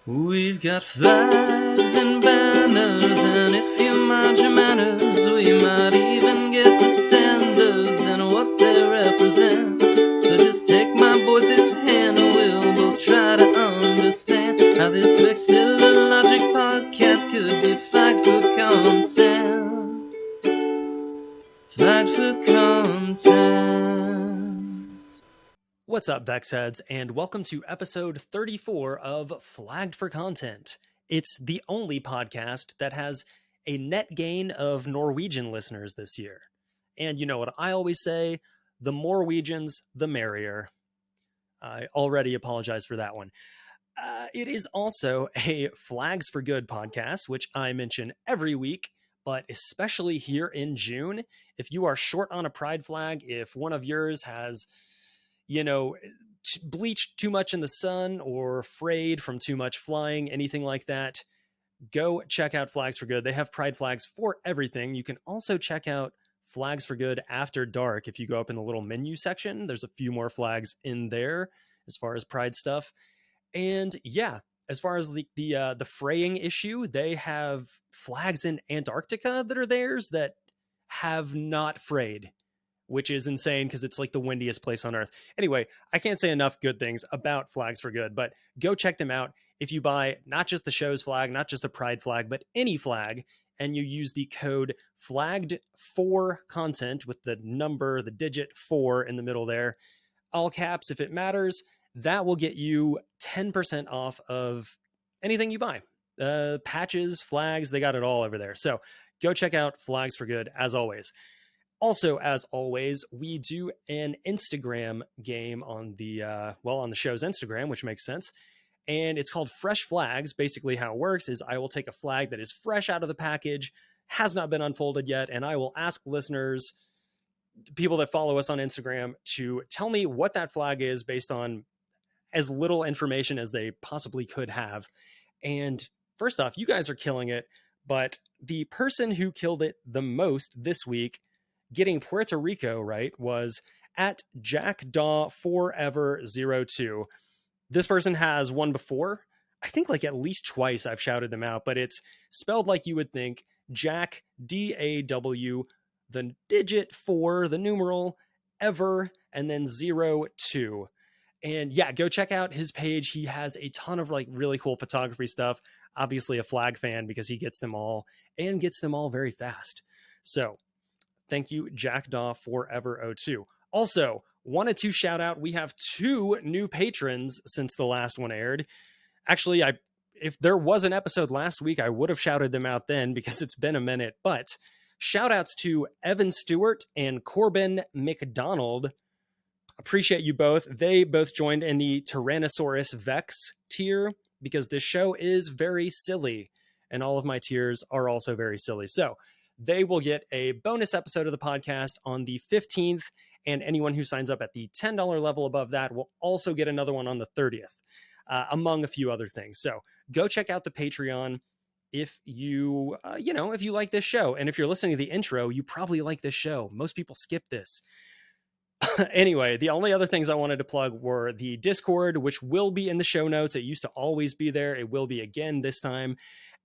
We've got flags and banners, and if you mind your manners, we might even get to standards and what they represent. So just take my voice's hand and we'll both try to understand how this vexillologic podcast could be flagged for content. Flagged for content. What's up, Vex Heads, and welcome to episode 34 of Flagged for Content. It's the only podcast that has a net gain of Norwegian listeners this year. And you know what I always say, the more Norwegians, the merrier. I already apologize for that one. It is also a Flags for Good podcast, which I mention every week, but especially here in June. If you are short on a pride flag, if one of yours has bleached too much in the sun or frayed from too much flying, anything like that, go check out Flags for Good. They have pride flags for everything. You can also check out Flags for Good After Dark. If you go up in the little menu section, there's a few more flags in there as far as pride stuff. And yeah, as far as the fraying issue, they have flags in Antarctica that are theirs that have not frayed, which is insane because it's like the windiest place on earth. Anyway, I can't say enough good things about Flags for Good, but go check them out. If you buy not just the show's flag, not just a pride flag, but any flag, and you use the code FLAGGED4CONTENT with the number, the digit 4 in the middle there, all caps if it matters, that will get you 10% off of anything you buy. Patches, flags, they got it all over there. So go check out Flags for Good as always. Also, as always, we do an Instagram game on the show's Instagram, which makes sense. And it's called Fresh Flags. Basically, how it works is I will take a flag that is fresh out of the package, has not been unfolded yet, and I will ask listeners, people that follow us on Instagram, to tell me what that flag is based on as little information as they possibly could have. And first off, you guys are killing it, but the person who killed it the most this week, getting Puerto Rico right, was at JackDaw4Ever02. This person has won before. I think like at least twice I've shouted them out, but it's spelled like you would think. Jack, DAW, the digit 4, the numeral, ever, and then 02. And yeah, go check out his page. He has a ton of like really cool photography stuff. Obviously a flag fan because he gets them all and gets them all very fast. So thank you, JackDaw4Ever02. Also, wanted to shout out, we have 2 new patrons since the last one aired. Actually, if there was an episode last week, I would have shouted them out then because it's been a minute. But shout outs to Evan Stewart and Corbin McDonald. Appreciate you both. They both joined in the Tyrannosaurus Vex tier because this show is very silly. And all of my tiers are also very silly. So they will get a bonus episode of the podcast on the 15th, and anyone who signs up at the $10 level above that will also get another one on the 30th, among a few other things. So go check out the Patreon if you, if you like this show. And if you're listening to the intro, you probably like this show. Most people skip this. Anyway, the only other things I wanted to plug were the Discord, which will be in the show notes. It used to always be there. It will be again this time.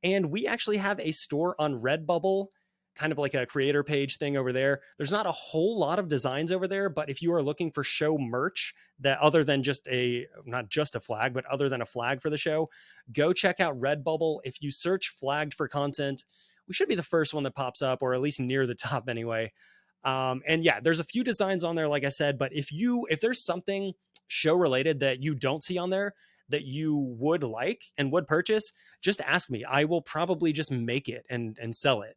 And we actually have a store on Redbubble, kind of like a creator page thing over there. There's not a whole lot of designs over there, but if you are looking for show merch that other than not just a flag, but other than a flag for the show, go check out Redbubble. If you search Flagged for Content, we should be the first one that pops up, or at least near the top anyway. And yeah, there's a few designs on there, like I said, but if there's something show related that you don't see on there that you would like and would purchase, just ask me. I will probably just make it and sell it.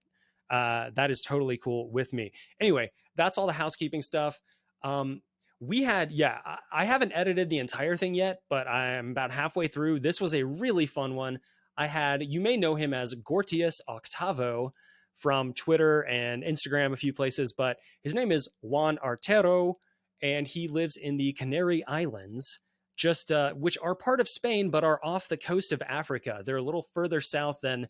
That is totally cool with me. Anyway, that's all the housekeeping stuff. I haven't edited the entire thing yet, but I'm about halfway through. This was a really fun one. You may know him as Gortius Octavo from Twitter and Instagram, a few places, but his name is Juan Artero, and he lives in the Canary Islands, which are part of Spain, but are off the coast of Africa. They're a little further south than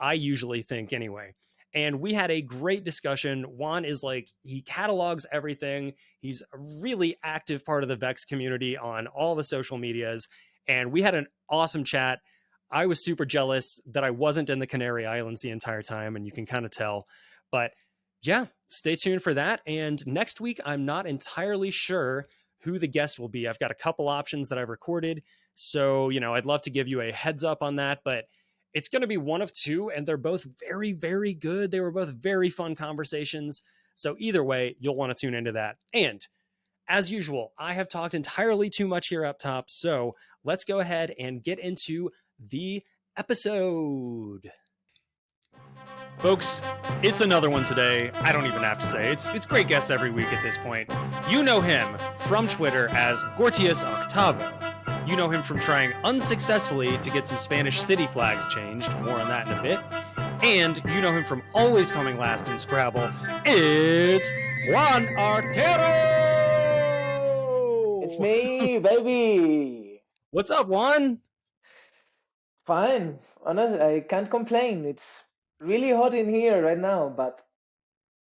I usually think anyway. And we had a great discussion. Juan is he catalogs everything. He's a really active part of the Vex community on all the social medias. And we had an awesome chat. I was super jealous that I wasn't in the Canary Islands the entire time, and you can kind of tell. But yeah, stay tuned for that. And next week, I'm not entirely sure who the guest will be. I've got a couple options that I've recorded. So, I'd love to give you a heads up on that, but it's going to be one of two, and they're both very, very good. They were both very fun conversations. So, either way, you'll want to tune into that. And as usual, I have talked entirely too much here up top. So, let's go ahead and get into the episode. Folks, it's another one today. I don't even have to say. It's great guests every week at this point. You know him from Twitter as Gortius Octavo. You know him from trying unsuccessfully to get some Spanish city flags changed. More on that in a bit. And you know him from always coming last in Scrabble. It's Juan Artero! It's me, baby! What's up, Juan? Fine. Honestly, I can't complain. It's really hot in here right now, but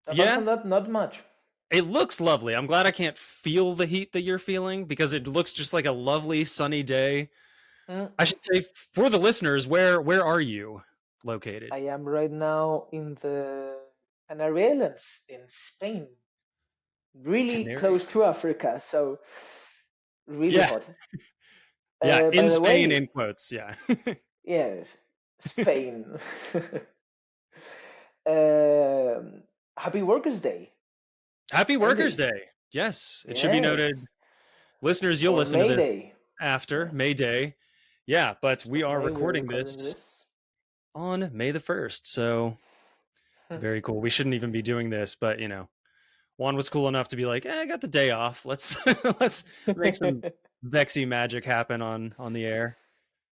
apart from that, not much. It looks lovely. I'm glad I can't feel the heat that you're feeling because it looks just like a lovely sunny day. I should say for the listeners, where are you located? I am right now in the Canary Islands in Spain. Really close to Africa, so really hot. Yeah, in Spain, in quotes, yeah. Yes, Spain. Happy Workers' Day. Happy Workers' Day. Yes, it should be noted. Listeners, you'll listen to this after May Day. Yeah, but we are recording this on May the 1st. So very cool. We shouldn't even be doing this, but Juan was cool enough to be like, I got the day off. Let's make some Vexy magic happen on the air.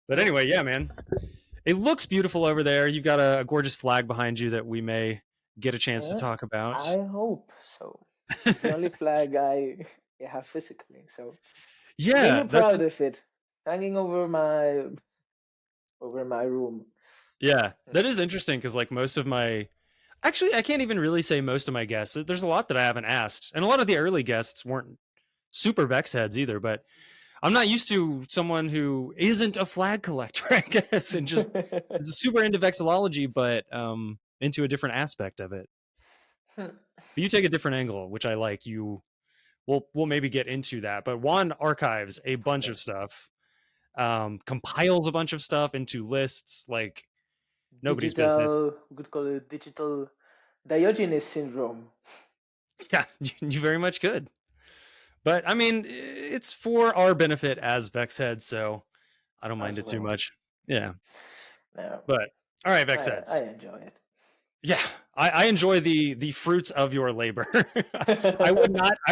But anyway, yeah, man. It looks beautiful over there. You've got a gorgeous flag behind you that we may get a chance to talk about. I hope so. The only flag I have physically. So yeah, really proud of it. Hanging over my room. Yeah, that is interesting because like most of my actually I can't even really say most of my guests. There's a lot that I haven't asked. And a lot of the early guests weren't super Vex heads either, but I'm not used to someone who isn't a flag collector, I guess, and just is super into vexillology, but into a different aspect of it. But you take a different angle, which I like. We'll maybe get into that. But Juan archives a bunch of stuff, compiles a bunch of stuff into lists, like nobody's business. We could call it digital Diogenes syndrome. Yeah, you very much could. But I mean, it's for our benefit as Vex heads, so I don't mind it too much. Yeah. No. But all right, Vex heads. I enjoy it. Yeah, I enjoy the fruits of your labor. I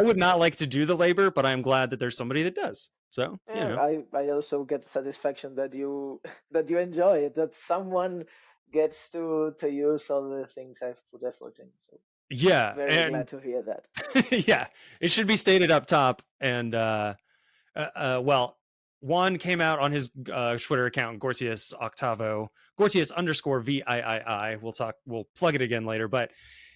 would not like to do the labor, but I'm glad that there's somebody that does. So I also get satisfaction that you enjoy it, that someone gets to use all the things I've put effort in. So yeah, very glad to hear that. Yeah, it should be stated up top. And well, Juan came out on his Twitter account, Gortius Octavo, Gortius _VIII. We'll plug it again later, but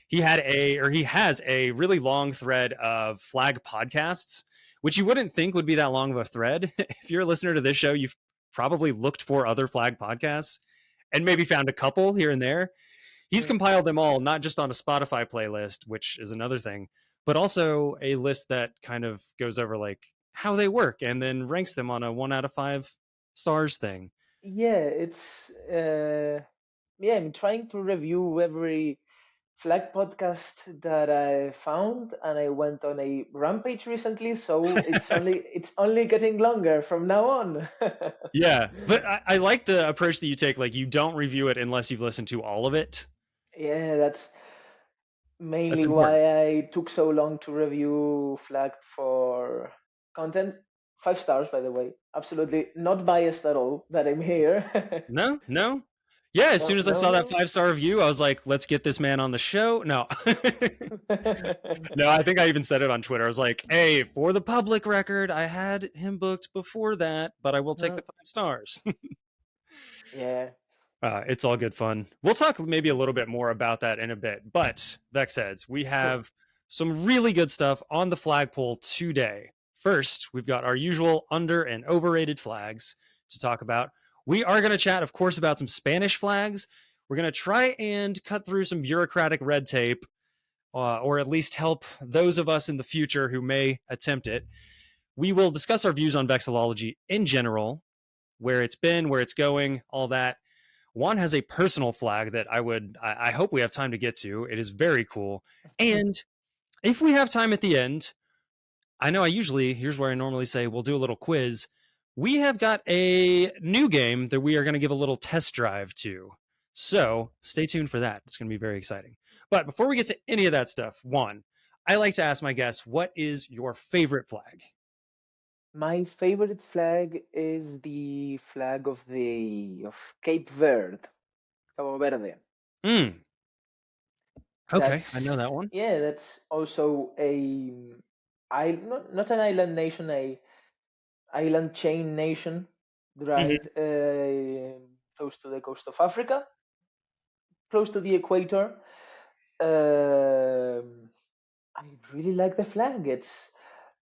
he has a really long thread of flag podcasts, which you wouldn't think would be that long of a thread. If you're a listener to this show, you've probably looked for other flag podcasts and maybe found a couple here and there. He's compiled them all, not just on a Spotify playlist, which is another thing, but also a list that kind of goes over like how they work and then ranks them on a 1 out of 5 stars thing. Yeah, it's I'm trying to review every flag podcast that I found, and I went on a rampage recently, so it's only getting longer from now on. Yeah, but I like the approach that you take. Like, you don't review it unless you've listened to all of it. Yeah, that's mainly why I took so long to review flag for content. 5 stars, by the way. Absolutely not biased at all that I'm here. No. Yeah, as soon as I saw that 5-star review, I was like, let's get this man on the show. No. No, I think I even said it on Twitter. I was like, hey, for the public record, I had him booked before that, but I will take the 5 stars. Yeah. It's all good fun. We'll talk maybe a little bit more about that in a bit. But, Vex heads, we have some really good stuff on the flagpole today. First, we've got our usual under and overrated flags to talk about. we are going to chat, of course, about some Spanish flags. We're going to try and cut through some bureaucratic red tape, or at least help those of us in the future who may attempt it. We will discuss our views on vexillology in general, where it's been, where it's going, all that. Juan has a personal flag that I hope we have time to get to. It is very cool. And if we have time at the end, I know here's where I normally say we'll do a little quiz. We have got a new game that we are going to give a little test drive to. So stay tuned for that. It's going to be very exciting. But before we get to any of that stuff, Juan, I like to ask my guests, what is your favorite flag? My favorite flag is the flag of Cape Verde, Cabo Verde. Okay, I know that That's one. yeah, that's also not an island nation, a island chain nation, right? Close to the coast of Africa, close to the equator. I really like the flag. It's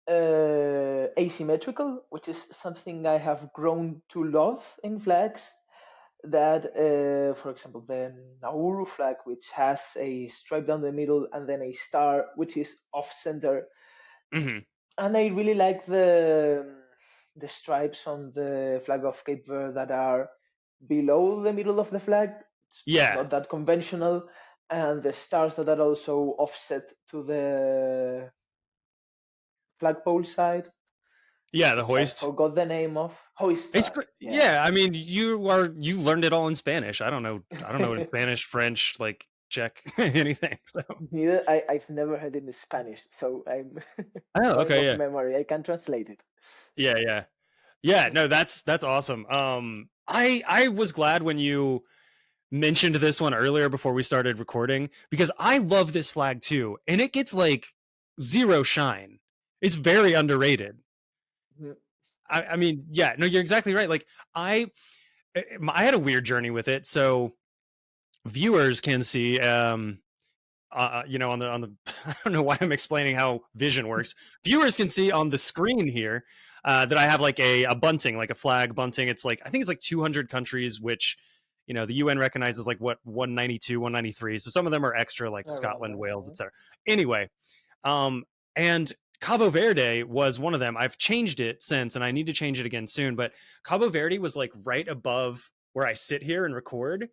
asymmetrical, which is something I have grown to love in flags. That, for example, the Nauru flag, which has a stripe down the middle and then a star, which is off center. Mm-hmm. And I really like the stripes on the flag of Cape Verde that are below the middle of the flag. It's not that conventional, and the stars that are also offset to the flagpole side. Yeah, the Which hoist. I forgot the name of. Hoist. Yeah, I mean, you learned it all in Spanish. I don't know in Spanish, French, like Czech, anything. So neither I've never heard it in Spanish, so I'm going okay, off yeah. memory. I can translate it. Yeah. No, that's awesome. I was glad when you mentioned this one earlier before we started recording, because I love this flag too, and it gets like zero shine. It's very underrated. I mean, yeah, no, you're exactly right. Like I had a weird journey with it, so viewers can see on the I don't know why I'm explaining how vision works. Viewers can see on the screen here that I have like a bunting, like a flag bunting. It's like, I think it's like 200 countries, which the UN recognizes like what 192, 193. So some of them are extra, like Scotland, Wales, etc. Anyway, and Cabo Verde was one of them. I've changed it since, and I need to change it again soon. But Cabo Verde was like right above where I sit here and record.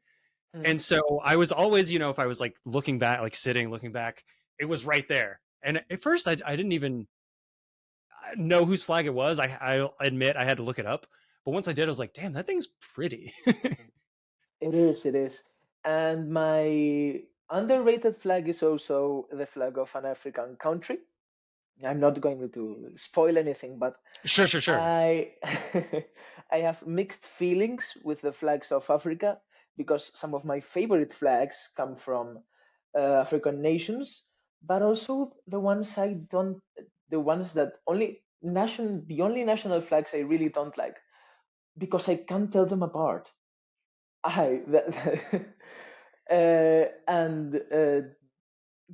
And so I was always, if I was like looking back, like sitting, looking back, it was right there. And at first I didn't even know whose flag it was. I admit I had to look it up. But once I did, I was like, damn, that thing's pretty. It is. And my underrated flag is also the flag of an African country. I'm not going to spoil anything, but Sure. I I have mixed feelings with the flags of Africa, because some of my favorite flags come from African nations, but also the ones that the only national flags I really don't like, because I can't tell them apart. I that, and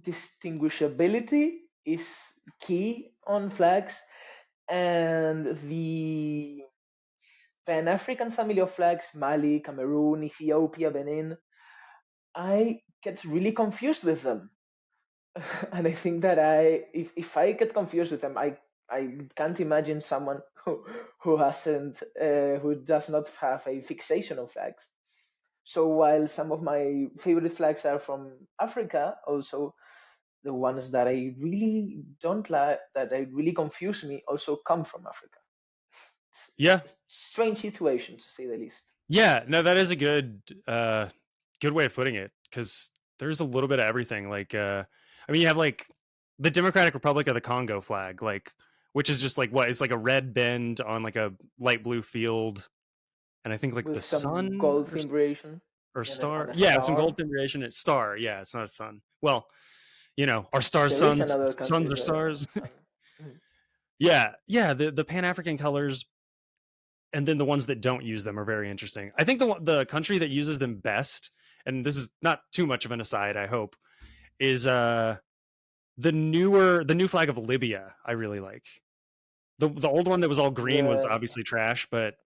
distinguishability is key on flags, and the Pan African family of flags, Mali, Cameroon, Ethiopia, Benin, I get really confused with them. And I think that if I get confused with them, I can't imagine someone who does not have a fixation on flags. So while some of my favorite flags are from Africa, also the ones that I really don't like, that I really confuse me, also come from Africa. Yeah. A strange situation, to say the least. Yeah, no, that is a good way of putting it, because there's a little bit of everything. Like I mean, you have like the Democratic Republic of the Congo flag, like, which is just like it's like a red bend on like a light blue field, and I think like With the some sun gold fimbriation or and on star. a Yeah, some gold star. fimbriation. It's star. Yeah, it's not a sun. Well, our stars, There is suns, another suns country are stars. sun. Mhm. Yeah. The Pan African colors, and then the ones that don't use them are very interesting. I think the country that uses them best, and this is not too much of an aside, I hope, is the new flag of Libya. I really like the old one that was all green was The obviously trash, but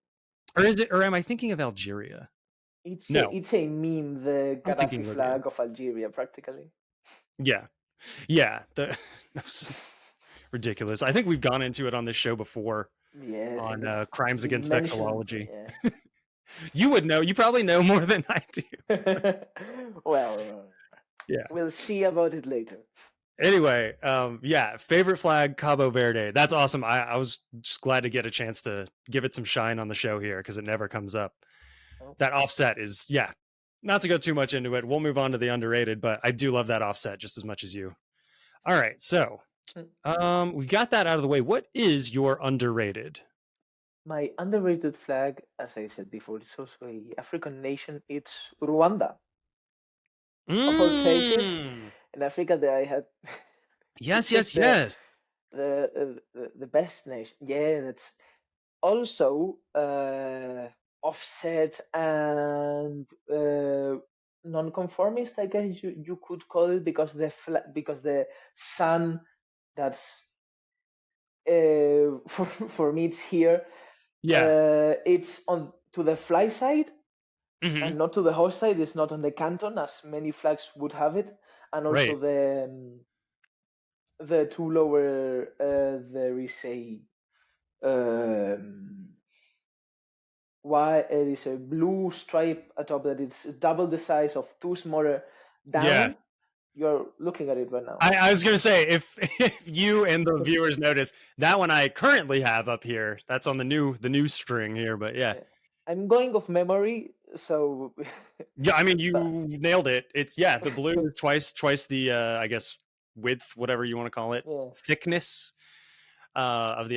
Or is it? Or am I thinking of Algeria? No, It's a meme, the I'm Gaddafi thinking Libya. flag of Algeria, practically. Yeah, yeah. That was ridiculous. I think we've gone into it on this show before Yeah, I think on crimes we against mentioned. vexillology. Yeah. You would know. You probably know more than I do. Well, Yeah. we'll see about it later. Anyway, yeah, favorite flag, Cabo Verde. That's awesome. I was just glad to get a chance to give it some shine on the show here because it never comes up. Oh. That offset is, yeah, not to go too much into it. We'll move on to the underrated, but I do love that offset just as much as you. All right, so we got that out of the way. What is your underrated? My underrated flag, as I said before, it's also a African nation. It's Rwanda. Of all places in Africa, that I had. Yes, It's just yes, yes. the best nation. Yeah, that's also offset and non-conformist, I guess you could call it, because because the sun that's for me it's here. Yeah. It's on to the fly side Mm-hmm. and not to the host side. It's not on the canton as many flags would have it, and also Right. the two lower there is a why it is a blue stripe atop that it's double the size of two smaller Yeah. down. You're looking at it right now. I was going to say, if you and the viewers notice, that one I currently have up here. That's on the new string here, but yeah. I'm going off memory, so Yeah, I mean, you but nailed it. It's, yeah, the blue is twice the, I guess, width, whatever you want to call it, yeah. thickness of the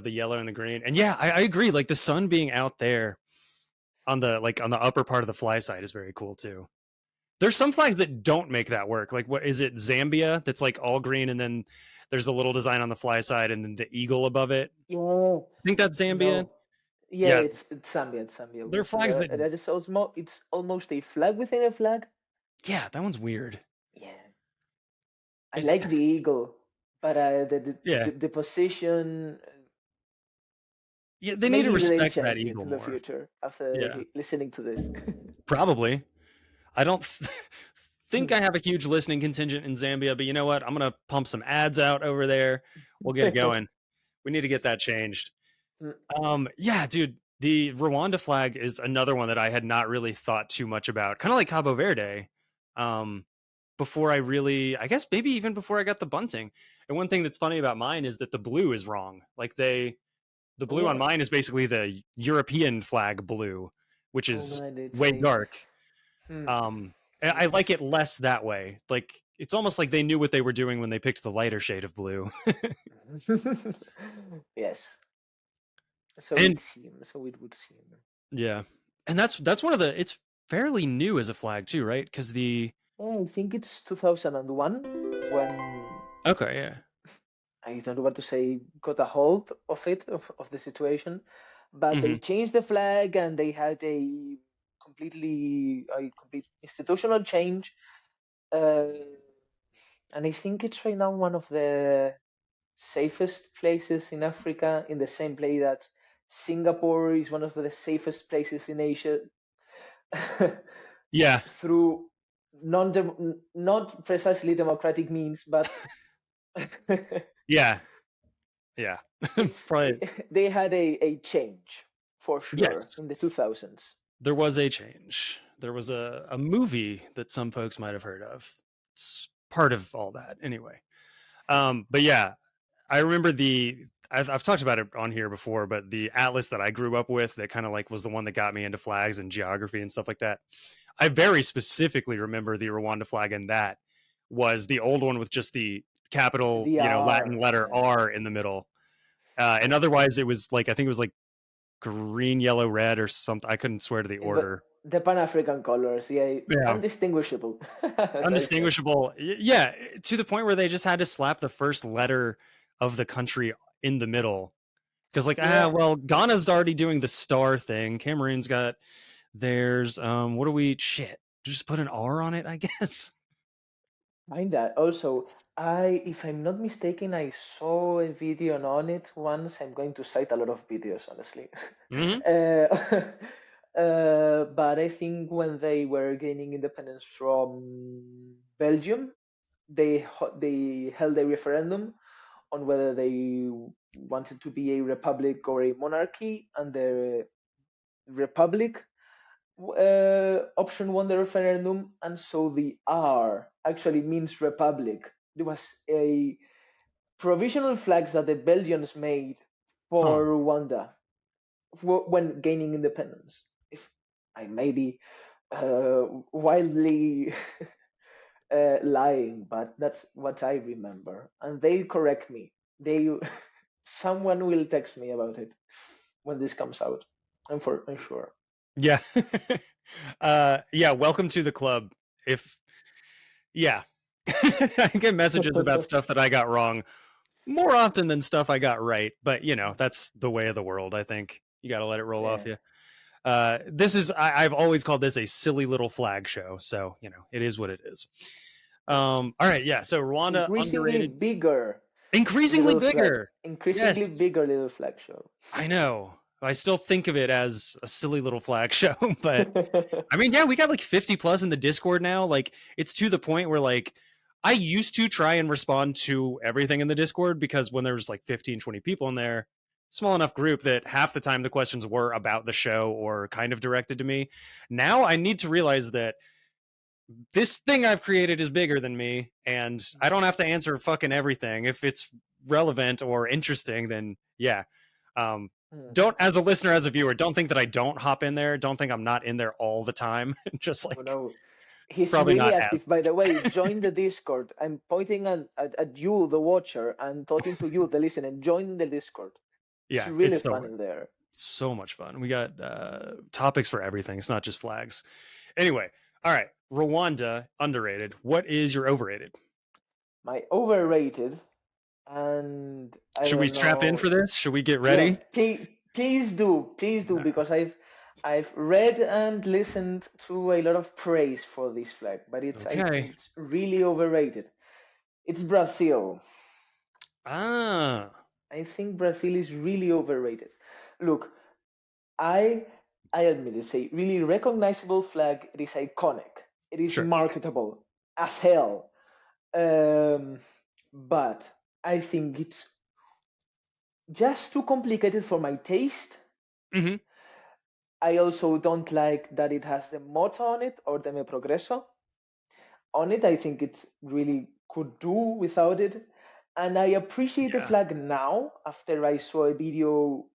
yellow and the green. And yeah, I agree. Like the sun being out there on the upper part of the fly side is very cool too. There's some flags that don't make that work. Like, what is it, Zambia? That's like all green, and then there's a little design on the fly side, and then the eagle above it. Yeah. I think that's Zambia. No. Yeah, Yeah, it's Zambia. It's Zambia. there are flags that. That is also, it's almost a flag within a flag. Yeah, that one's weird. Yeah. I like the eagle, but the position. Yeah, they need to Maybe they respect that change it eagle in the more. future after listening to this. Probably. I don't think I have a huge listening contingent in Zambia, but you know what? I'm gonna pump some ads out over there. We'll get it going. We need to get that changed. Yeah, dude. The Rwanda flag is another one that I had not really thought too much about. Kind of like Cabo Verde. Before I really, I guess maybe even before I got the bunting. And one thing that's funny about mine is that the blue is wrong. Like the blue on mine is basically the European flag blue, which is way dark. I like it less that way. Like it's almost like they knew what they were doing when they picked the lighter shade of blue. Yes. So it would seem. Yeah. And that's one of the, it's fairly new as a flag too, right? Because I think it's 2001 when. Okay, yeah. I don't know what to say, got a hold of it, of the situation, but they changed the flag and they had a complete institutional change. And I think it's right now one of the safest places in Africa, in the same place that Singapore is one of the safest places in Asia. Yeah. Through not precisely democratic means, but yeah. Probably. They had a change for sure in the 2000s. There was a change. There was a movie that some folks might have heard of. It's part of all that anyway. But yeah, I remember I've talked about it on here before, but the atlas that I grew up with that kind of like was the one that got me into flags and geography and stuff like that. I very specifically remember the Rwanda flag, and that was the old one with just the capital, Latin letter R in the middle. And otherwise it was like, I think it was like green, yellow, red or something. I couldn't swear to the order. The Pan-African colors, undistinguishable. Undistinguishable. Yeah, to the point where they just had to slap the first letter of the country in the middle. Because well, Ghana's already doing the star thing. Cameroon's got theirs. Just put an R on it, I guess. Kinda. Also, if I'm not mistaken, I saw a video on it once. I'm going to cite a lot of videos, honestly. Hmm. uh, but I think when they were gaining independence from Belgium, they held a referendum on whether they wanted to be a republic or a monarchy, and the republic option won the referendum, and so the R actually means republic. There was a provisional flags that the Belgians made Huh. for Rwanda when gaining independence. If I may be wildly lying, but that's what I remember, and they'll correct me. They someone will text me about it when this comes out. I'm sure. Yeah. Yeah. Welcome to the club. If yeah, I get messages about stuff that I got wrong more often than stuff I got right. But that's the way of the world. I think you got to let it roll off Yeah. you. This is I've always called this a silly little flag show. So it is what it is. All right. Yeah. So Rwanda Increasingly underrated, bigger increasingly little flag, bigger. increasingly Yes, bigger little flag show. I know. I still think of it as a silly little flag show, but I mean, yeah, we got like 50 plus in the Discord now. Like, it's to the point where, like, I used to try and respond to everything in the Discord because when there was like 15, 20 people in there, small enough group that half the time the questions were about the show or kind of directed to me. Now I need to realize that this thing I've created is bigger than me, and I don't have to answer fucking everything. If it's relevant or interesting, then yeah. Um, Hmm. don't, as a listener, as a viewer, don't think that I don't hop in there. Don't think I'm not in there all the time. Just Oh like no, he's probably really not as. active. By the way, join the Discord. I'm pointing at you, the watcher, and talking to you, the listener. Join the Discord. It's Yeah, really it's fun in there. so much fun. We got topics for everything. It's not just flags. Anyway, all right. Rwanda underrated. What is your overrated? My overrated, and I Should we don't strap in know. for this? Should we get Yeah, ready? please do, because I've read and listened to a lot of praise for this flag, but I think Okay. it's really overrated. It's Brazil. Ah, I think Brazil is really overrated. Look, I I admit it's a really recognizable flag. It is iconic. It is sure. marketable as hell. Um, but I think it's just too complicated for my taste. Hmm. I also don't like that it has the motto on it or the Me Progreso on it. I think it's really could do without it. And I appreciate the Yeah. flag now after I saw a video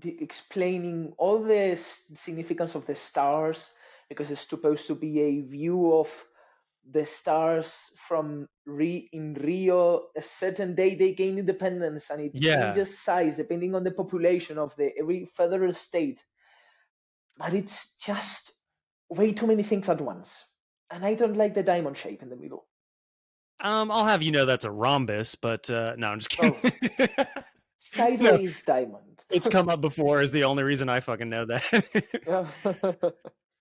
explaining all the significance of the stars, because it's supposed to be a view of the stars from in Rio. A certain day they gain independence, and it Yeah. changes size depending on the population of the every federal state. But it's just way too many things at once. And I don't like the diamond shape in the middle. I'll have you know that's a rhombus, but no, I'm just kidding. Oh, No, sideways diamond. it's come up before is the only reason I fucking know that. Yeah.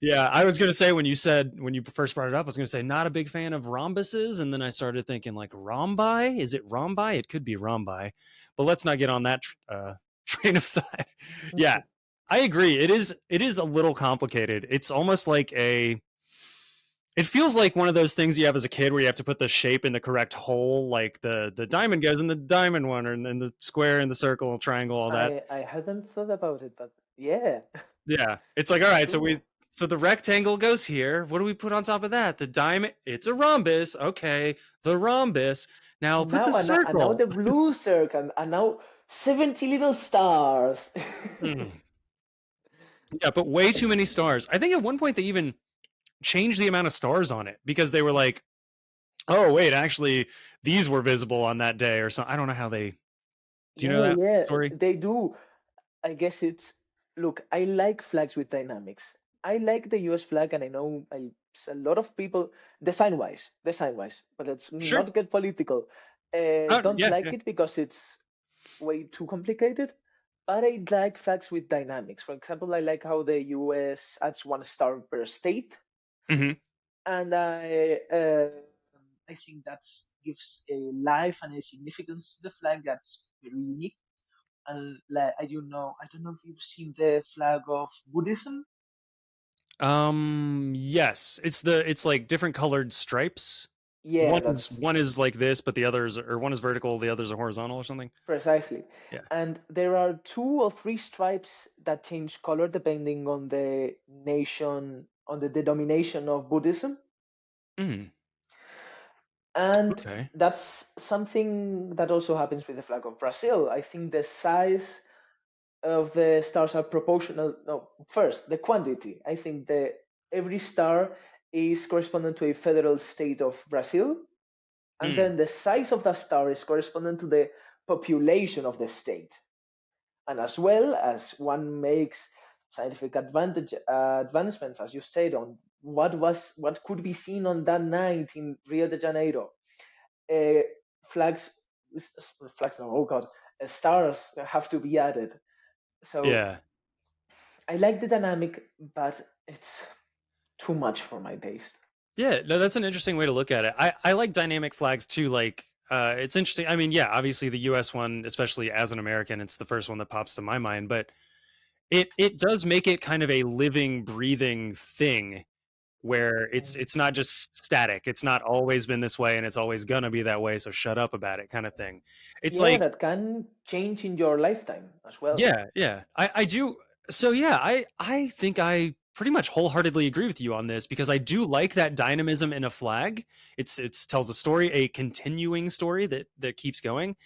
Yeah, I was gonna say when you first brought it up, I was gonna say not a big fan of rhombuses, and then I started thinking like rhombi. Is it rhombi? It could be rhombi, but let's not get on that train of thought. Yeah, I agree. It is a little complicated. It's almost like a. It feels like one of those things you have as a kid where you have to put the shape in the correct hole, like the diamond goes in the diamond one, and then the square and the circle, triangle, all that. I hadn't thought about it, but yeah, Yeah, it's like all right, true. so the rectangle goes here. What do we put on top of that? The diamond. It's a rhombus. Okay, the rhombus. Now And put the now circle. the blue circle, and now 70 little stars. Mm. Yeah, but way too many stars. I think at one point they even changed the amount of stars on it because they were like, oh wait, actually these were visible on that day or something. I don't know how they. Do you know Yeah, that yeah, story? they do. I guess it's look, I like flags with dynamics. I like the US flag, and I know a lot of people design wise, but let's Sure. not get political. Oh Don't yeah, like yeah. it because it's way too complicated. But I like flags with dynamics. For example, I like how the US adds one star per state, Hmm. and I think that gives a life and a significance to the flag that's very unique. And like, I don't know if you've seen the flag of Buddhism. Yes, it's like different colored stripes. Yeah, One is like this, but the others, or one is vertical, the others are horizontal or something. precisely. Yeah. And there are two or three stripes that change color depending on the nation, on the denomination of Buddhism. Mm, And okay. that's something that also happens with the flag of Brazil. I think the size of the stars are proportional. No, first, the quantity. I think the every star is corresponding to a federal state of Brazil, and Mm, then the size of that star is corresponding to the population of the state. And as well as one makes scientific advancements, as you said, on what could be seen on that night in Rio de Janeiro, uh, flags flags no, oh god, stars have to be added. So yeah. I like the dynamic, but it's too much for my taste. Yeah, no, that's an interesting way to look at it. I like dynamic flags too. Like, it's interesting. I mean, yeah, obviously the U.S. one, especially as an American, it's the first one that pops to my mind. But it does make it kind of a living, breathing thing where Mm. it's not just static. It's not always been this way, and it's always gonna be that way. So shut up about it, kind of thing. It's Yeah, like, that can change in your lifetime as well. yeah, yeah. I do. So yeah, I think I pretty much wholeheartedly agree with you on this because I do like that dynamism in a flag. It's tells a story, a continuing story that keeps going.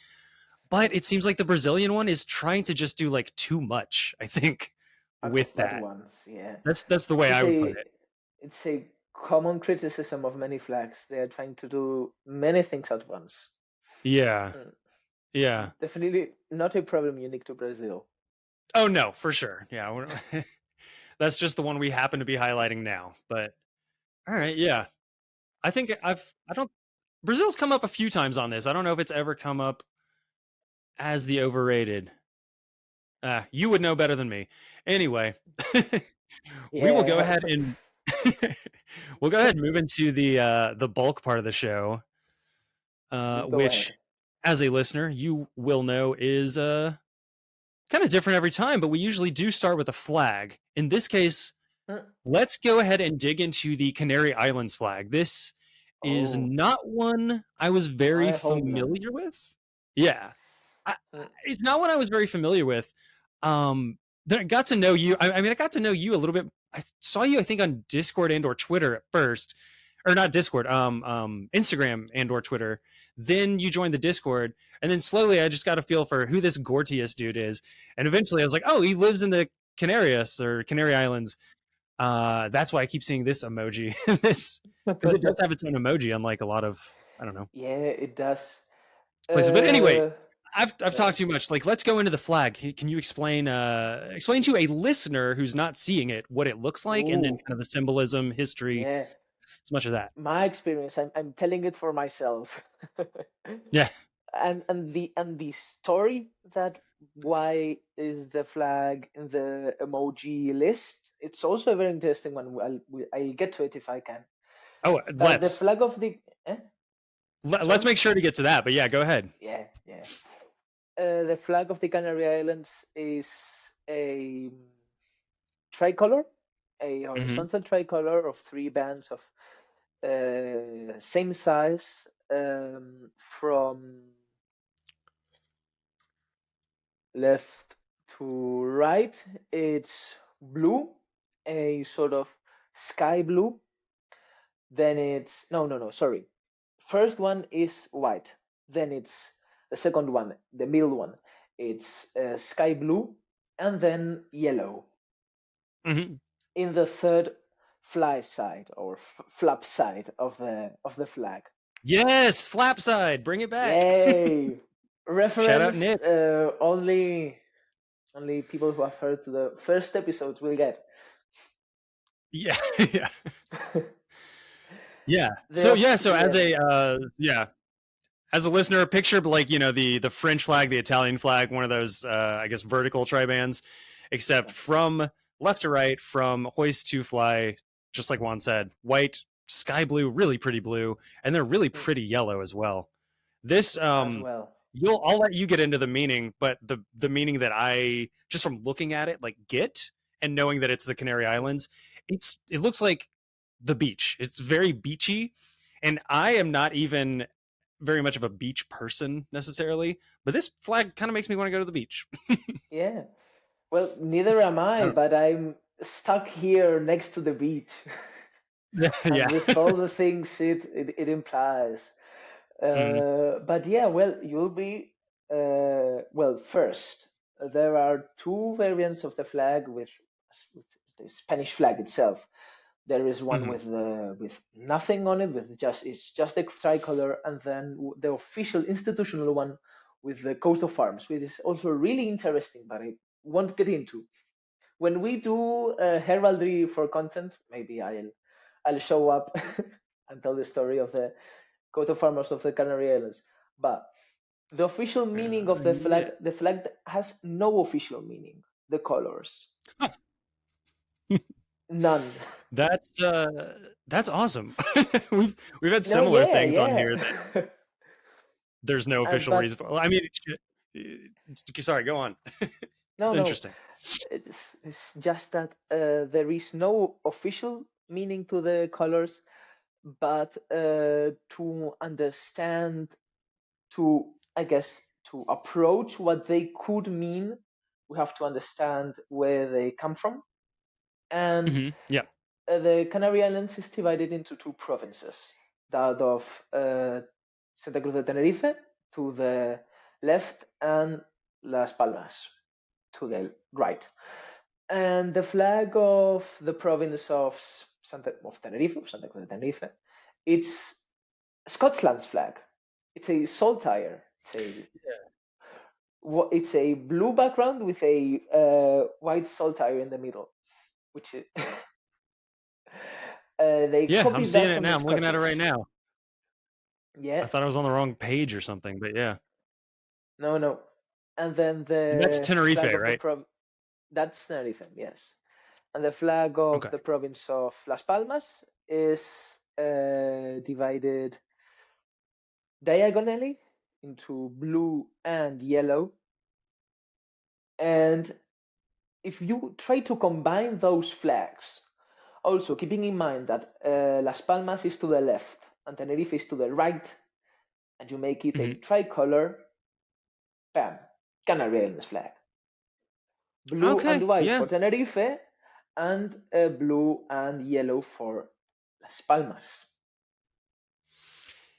But it seems like the Brazilian one is trying to just do like too much, I think, with At that. once, yeah. That's the way It's I would put a it. it's a common criticism of many flags. They are trying to do many things at once. Yeah. Mm. Yeah. Definitely not a problem unique to Brazil. Oh no, for sure. Yeah. That's just the one we happen to be highlighting now. But all right, yeah. I think I don't Brazil's come up a few times on this. I don't know if it's ever come up as the overrated. You would know better than me. Anyway, we will go Yeah, ahead and we'll go ahead and move into the bulk part of the show, you go which, ahead. as a listener, you will know is kind of different every time. But we usually do start with a flag. In this case, Mm. let's go ahead and dig into the Canary Islands flag. This is Oh, not one I was very my homeland. familiar with. Yeah, Mm. it's not one I was very familiar with. Then I got to know you. I mean, I got to know you a little bit. I saw you, I think, on Discord and or Twitter at first, or not Discord, Instagram and or Twitter. Then you joined the Discord, and then slowly I just got a feel for who this Gortius dude is, and eventually I was like, oh, he lives in the Canarias or Canary Islands. That's why I keep seeing this emoji, this because it does have its own emoji, unlike a lot of, I don't know, Yeah, it does. places. But anyway, Uh, I've yeah. talked too much. Like, let's go into the flag. Can you explain to a listener who's not seeing it what it looks like, and then Ooh, kind of the symbolism, history, yeah. as much of that. My experience. I'm telling it for myself. Yeah. And the story that why is the flag in the emoji list? It's also a very interesting one. I'll get to it if I can. Oh, The flag of the let's sorry, make sure to get to that. But yeah, go ahead. yeah. The flag of the Canary Islands is a tricolor, a Hmm. horizontal tricolor of three bands of same size, from left to right. It's blue, a sort of sky blue. Then it's no, sorry. First one is white. Then it's the second one, the middle one. It's sky blue, and then yellow. Hmm. In the third fly side or flap side of the flag. Yes, flap side, bring it back. Yay! Shout out Reference Nick. only people who have heard the first episodes will get. Yeah, yeah, yeah. So The yeah, so as yeah, a as a listener, picture like the French flag, the Italian flag, one of those I guess vertical tribands, except from left to right, from hoist to fly, just like Juan said, white sky blue, really pretty blue, and they're really pretty yellow as well. This as well. I'll let you get into the meaning, but the meaning that I just from looking at it like get and knowing that it's the Canary Islands, it looks like the beach. It's very beachy, and I am not even very much of a beach person necessarily, but this flag kind of makes me want to go to the beach. Yeah. Well, neither am I I, don't- but I'm stuck here next to the beach. And yeah. with all the things it implies. Mm, But yeah, well, you'll be well. First, there are two variants of the flag with the Spanish flag itself. There is one mhm. with nothing on it, with just it's just a tricolor, and then the official institutional one with the coat of arms, which is also really interesting, but I won't get into. When we do heraldry for content, maybe I'll show up and tell the story of the coat of arms of the Canary Islands. But the official meaning of Yeah. the flag has no official meaning. The colors, none. That's awesome. we've had No, similar yeah, things on yeah. here that there's no official But reason for. I mean, sorry, go on. no, It's no. interesting. It's just that there is no official meaning to the colors, but to understand, to I guess to approach what they could mean, we have to understand where they come from. And Yeah. the Canary Islands is divided into two provinces, that of Santa Cruz de Tenerife to the left and Las Palmas to the right. And the flag of the province of Tenerife, Santa Cruz de Tenerife, it's Scotland's flag. It's a saltire. It's a blue background with a white saltire in the middle, which is they Yeah, I'm copied that seeing it from the now. I'm looking at it right Scottish. now. Yeah, I thought I was on the wrong page or something, but yeah. no, no. And then And that's the Tenerife, flag of the right? that's Tenerife, yes. And the flag of Okay. the province of Las Palmas is divided diagonally into blue and yellow. And if you try to combine those flags, also keeping in mind that Las Palmas is to the left and Tenerife is to the right, and you make it a Mhm. tricolor, bam, Canary Islands flag. Blue and Okay. white Yeah. for Tenerife, and blue and yellow for Las Palmas.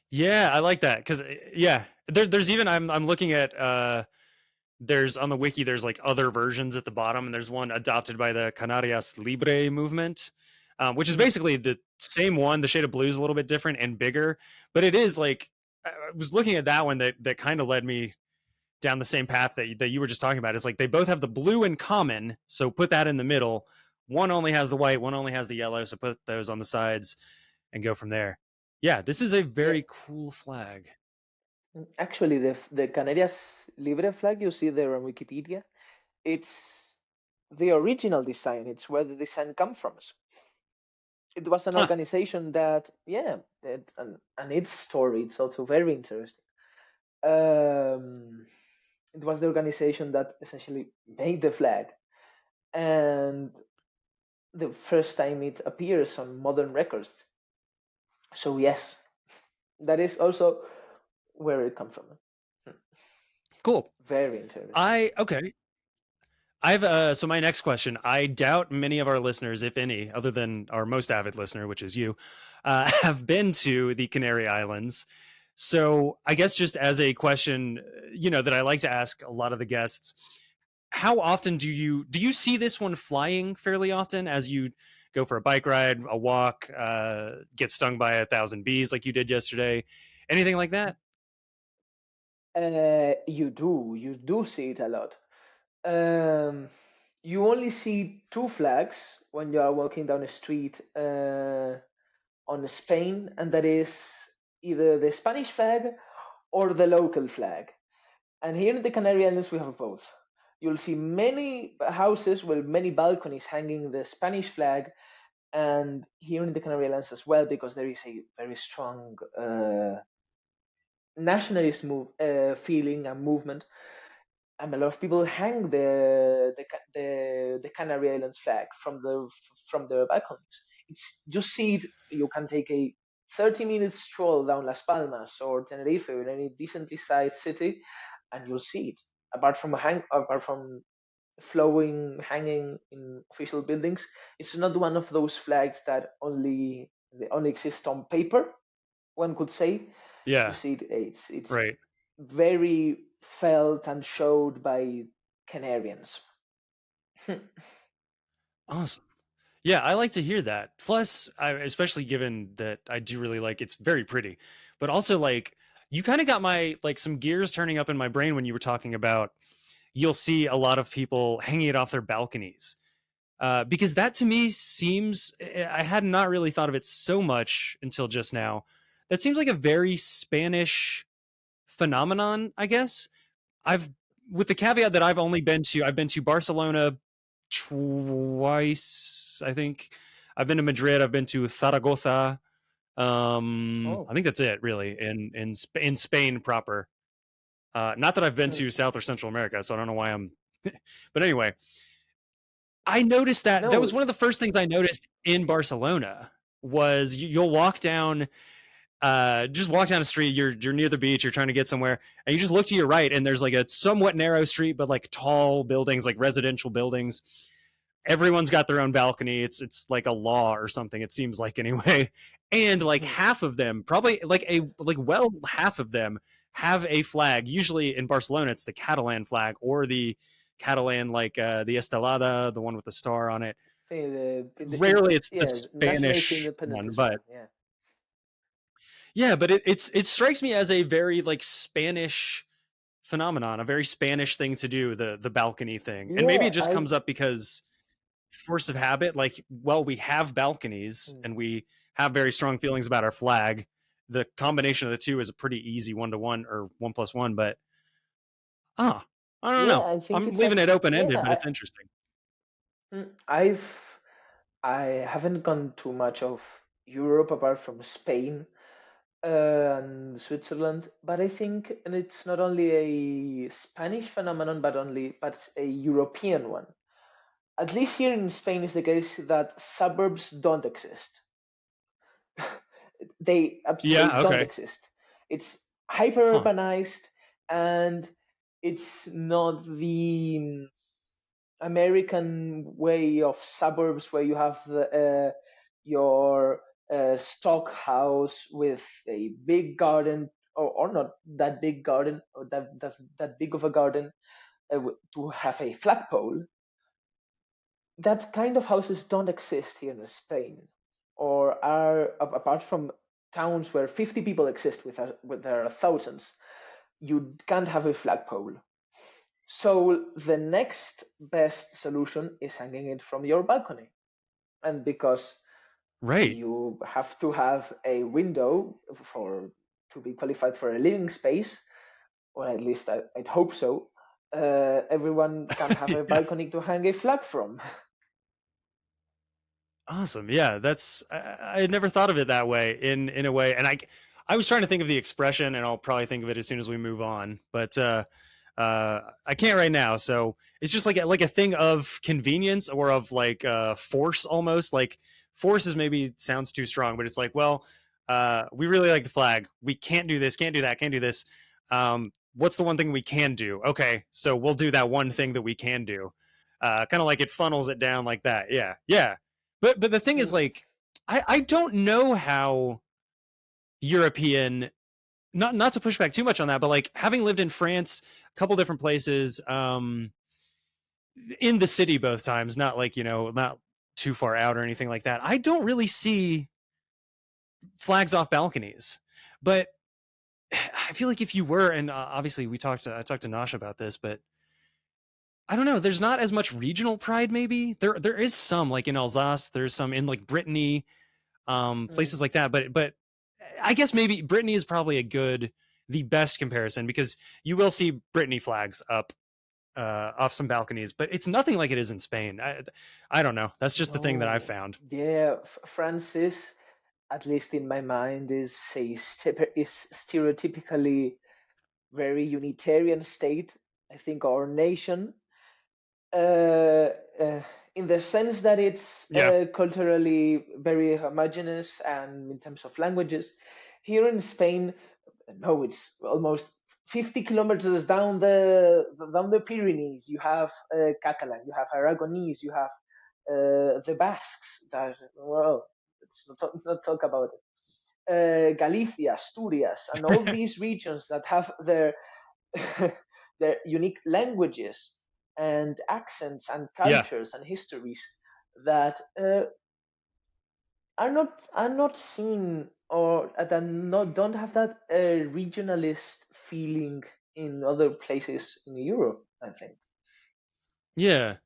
Yeah, I like that because yeah, there's even I'm looking at there's on the wiki there's like other versions at the bottom, and there's one adopted by the Canarias Libre movement, which is Mhm. basically the same one. The shade of blue is a little bit different and bigger, but it is like I was looking at that one that kind of led me down the same path that you were just talking about. It's like they both have the blue in common, so put that in the middle. One only has the white, one only has the yellow, so put those on the sides and go from there. Yeah, this is a Yeah, very cool flag. actually, the Canarias Libre flag you see there on Wikipedia, it's the original design. It's where the design comes from. It was an Ah, organization that, yeah, and its story, it's also very interesting. Um, it was the organization that essentially made the flag, and the first time it appears on modern records. So yes, that is also where it comes from. Hmm. cool. Very interesting. I okay. I've so my next question. I doubt many of our listeners, if any, other than our most avid listener, which is you, have been to the Canary Islands. So I guess just as a question, that I like to ask a lot of the guests, how often do you see this one flying fairly often as you go for a bike ride, a walk, get stung by 1,000 bees like you did yesterday, anything like that? You do see it a lot. Um, you only see two flags when you are walking down a street on Spain, and that is either the Spanish flag or the local flag. And here in the Canary Islands, we have both. You'll see many houses with many balconies hanging the Spanish flag, And here in the Canary Islands as well, because there is a very strong nationalist feeling and movement. And a lot of people hang the Canary Islands flag from the balconies. It's just see it. You can take a 30-minute stroll down Las Palmas or Tenerife or any decently sized city, and you'll see it. Apart from flowing, hanging in official buildings, it's not one of those flags that they only exist on paper. One could say, you Yeah, see, it's right. very felt and showed by Canarians. Awesome. Yeah, I like to hear that. Plus, especially given that I do really like it's very pretty, but also like you kind of got my like some gears turning up in my brain when you were talking about you'll see a lot of people hanging it off their balconies. Because that to me seems I had not really thought of it so much until just now. That seems like a very Spanish phenomenon, I guess. I've with the caveat that I've been to Barcelona twice, I think. I've been to Madrid, I've been to Zaragoza. I Oh. think that's it really in Spain proper. Not that I've been Hmm. to South or Central America, so I don't know why I'm but anyway, I noticed that No. was one of the first things I noticed in Barcelona was you'll walk down just walk down the street, you're near the beach, you're trying to get somewhere, and you just look to your right and there's like a somewhat narrow street but like tall buildings, like residential buildings. Everyone's got their own balcony. It's like a law or something, it seems like anyway. And like Hmm. half of them, probably like half of them have a flag. Usually in Barcelona it's the Catalan flag or the Catalan like the Estelada, the one with the star on it. Rarely it's the Yeah, nationalist Spanish one, independentist but one. Yeah. yeah, but it strikes me as a very like Spanish phenomenon, a very Spanish thing to do, the balcony thing. And maybe it Yeah. just comes up because force of habit, like, well, we have balconies Hmm. and we have very strong feelings about our flag. The combination of the two is a pretty easy 1-to-1 or 1+1, but ah, I don't Yeah, know. I think I'm it's leaving it actually, open ended, but yeah. it's interesting. I've I haven't gone too much of Europe apart from Spain and Switzerland, but I think, and it's not only a Spanish phenomenon, but it's a European one. At least here in Spain is the case that suburbs don't exist. They Yeah, don't okay. exist. It's hyper Huh. urbanized, and it's not the American way of suburbs where you have your stock house with a big garden, or not that big garden, or that big of a garden, to have a flagpole. That kind of houses don't exist here in Spain, or are apart from towns where 50 people exist with there are thousands. You can't have a flagpole. So the next best solution is hanging it from your balcony. And because Right. you have to have a window for to be qualified for a living space, or at least I'd hope so, everyone can have a Yeah. balcony to hang a flag from. Awesome. Yeah, that's I had never thought of it that way in a way, and I was trying to think of the expression, and I'll probably think of it as soon as we move on, but I can't right now. So it's just like a thing of convenience or of like force almost. Like force is maybe sounds too strong, but it's like, well, we really like the flag. We can't do this, can't do that, can't do this. What's the one thing we can do? Okay, so we'll do that one thing that we can do. Kind of like it funnels it down like that. Yeah, yeah. But the thing is, Hmm. like, I don't know how European, not to push back too much on that, but like having lived in France, a couple different places, in the city both times, not like not too far out or anything like that. I don't really see flags off balconies, but I feel like if you were, and obviously I talked to Nash about this, but I don't know. There's not as much regional pride. Maybe there is some like in Alsace. There's some in like Brittany, Hmm. places like that. But I guess maybe Brittany is probably the best comparison because you will see Brittany flags up off some balconies, but it's nothing like it is in Spain. I don't know. That's just the thing that I've No, found. yeah, France is, at least in my mind, is stereotypically very Unitarian state. I think our nation, uh, uh, in the sense that it's Yeah. culturally very homogeneous and in terms of languages. Here in Spain, no, it's almost 50 kilometers down the Pyrenees. You have Catalan, you have Aragonese, you have the Basques. That, well, let's not talk about it. Galicia, Asturias, and all these regions that have their their unique languages and accents and Yeah. cultures and histories that are not seen, or that not don't have that regionalist feeling in other places in Europe. I think Yeah.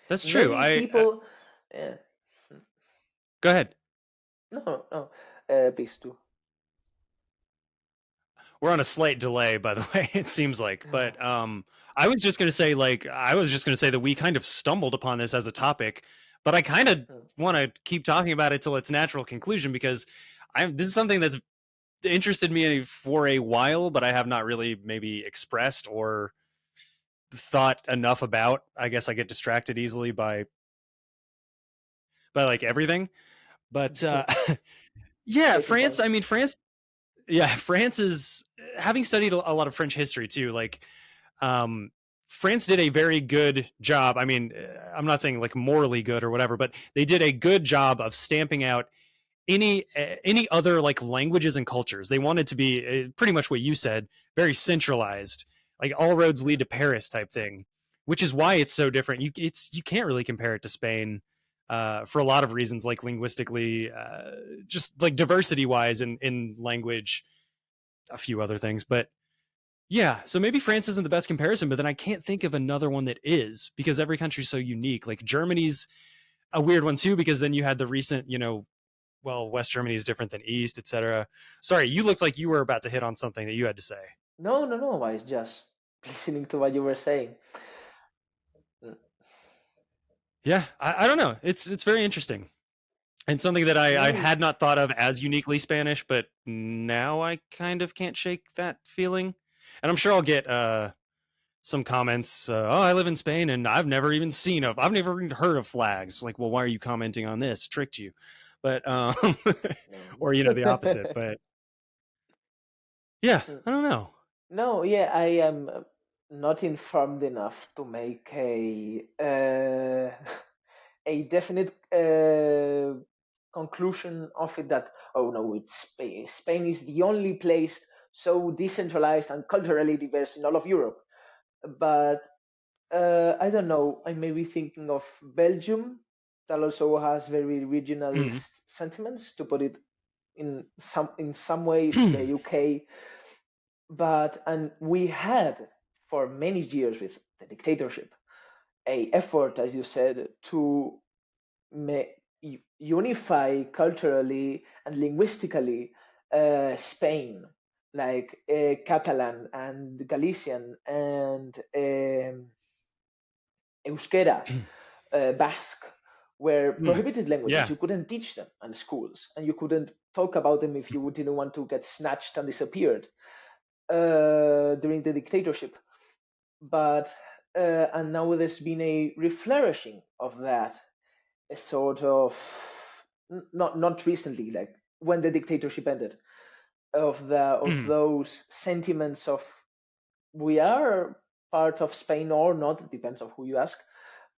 That's true. many I people. Yeah, go ahead. no, no, please do. We're on a slight delay, by the way, it seems like. But I was just gonna say, that we kind of stumbled upon this as a topic, but I kind of want to keep talking about it till its natural conclusion because this is something that's interested me for a while, but I have not really maybe expressed or thought enough about. I guess I get distracted easily by like everything. But yeah, Case in France. point. I mean, France. Yeah, France is having studied a lot of French history too. Like, um, France did a very good job. I mean, I'm not saying like morally good or whatever, but they did a good job of stamping out any other like languages and cultures. They wanted to be pretty much what you said, very centralized, like all roads lead to Paris type thing, which is why it's so different. You can't really compare it to Spain. For a lot of reasons, like linguistically, just like diversity wise in language, a few other things. But yeah, so maybe France isn't the best comparison, but then I can't think of another one that is because every country's so unique. Like Germany's a weird one too, because then you had the recent, well, West Germany is different than East, etc. Sorry, you looked like you were about to hit on something that you had to say. No, no, no. I was just listening to what you were saying. Mm. Yeah, I don't know. It's very interesting and something that I Yeah, had not thought of as uniquely Spanish, but now I kind of can't shake that feeling. And I'm sure I'll get some comments. Oh, I live in Spain and I've never even I've never even heard of flags. Like, well, why are you commenting on this? Tricked you, but or no. the opposite. But yeah, I don't know. No, yeah, I am not informed enough to make a definite conclusion of it that, oh no, it's Spain. Spain is the only place so decentralized and culturally diverse in all of Europe. But I don't know. I may be thinking of Belgium, that also has very regionalist sentiments. To put it in some way, the UK. But and we had for many years with the dictatorship a effort, as you said, to unify culturally and linguistically Spain, like Catalan and Galician and Euskera, Basque, were prohibited languages. Yeah. You couldn't teach them in schools, and you couldn't talk about them if you didn't want to get snatched and disappeared during the dictatorship. But and now there's been a reflourishing of that, a sort of not recently, like when the dictatorship ended, of those sentiments of we are part of Spain or not, it depends on who you ask,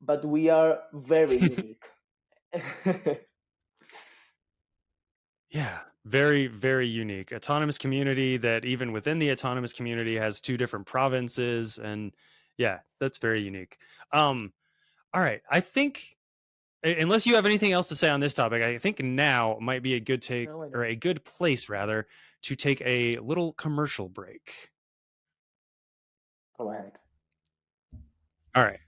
but we are very unique. Yeah, very, very unique. Autonomous community that even within the autonomous community has two different provinces. And yeah, that's very unique. All right. I think, unless you have anything else to say on this topic, I think now might be a good take No, I or don't. a good place rather to take a little commercial break. Go ahead. All right.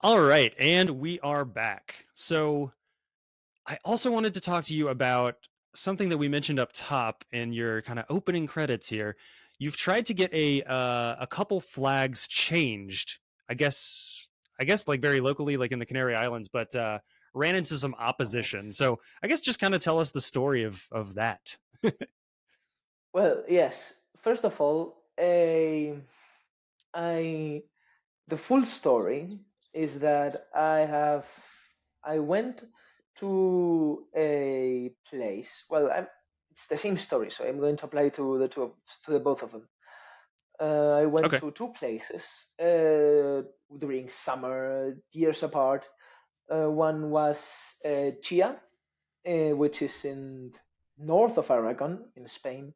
All right, and we are back. So I also wanted to talk to you about something that we mentioned up top in your kind of opening credits here. You've tried to get a couple flags changed. I guess like very locally, like in the Canary Islands, but ran into some Mhm. opposition. So I guess just kind of tell us the story of that. Well, yes. First of all, I the full story is that I went to a place. Well, it's the same story, so I'm going to apply to the both of them. I went Okay. to two places during summer, years apart. One was Chia, which is in north of Aragon in Spain,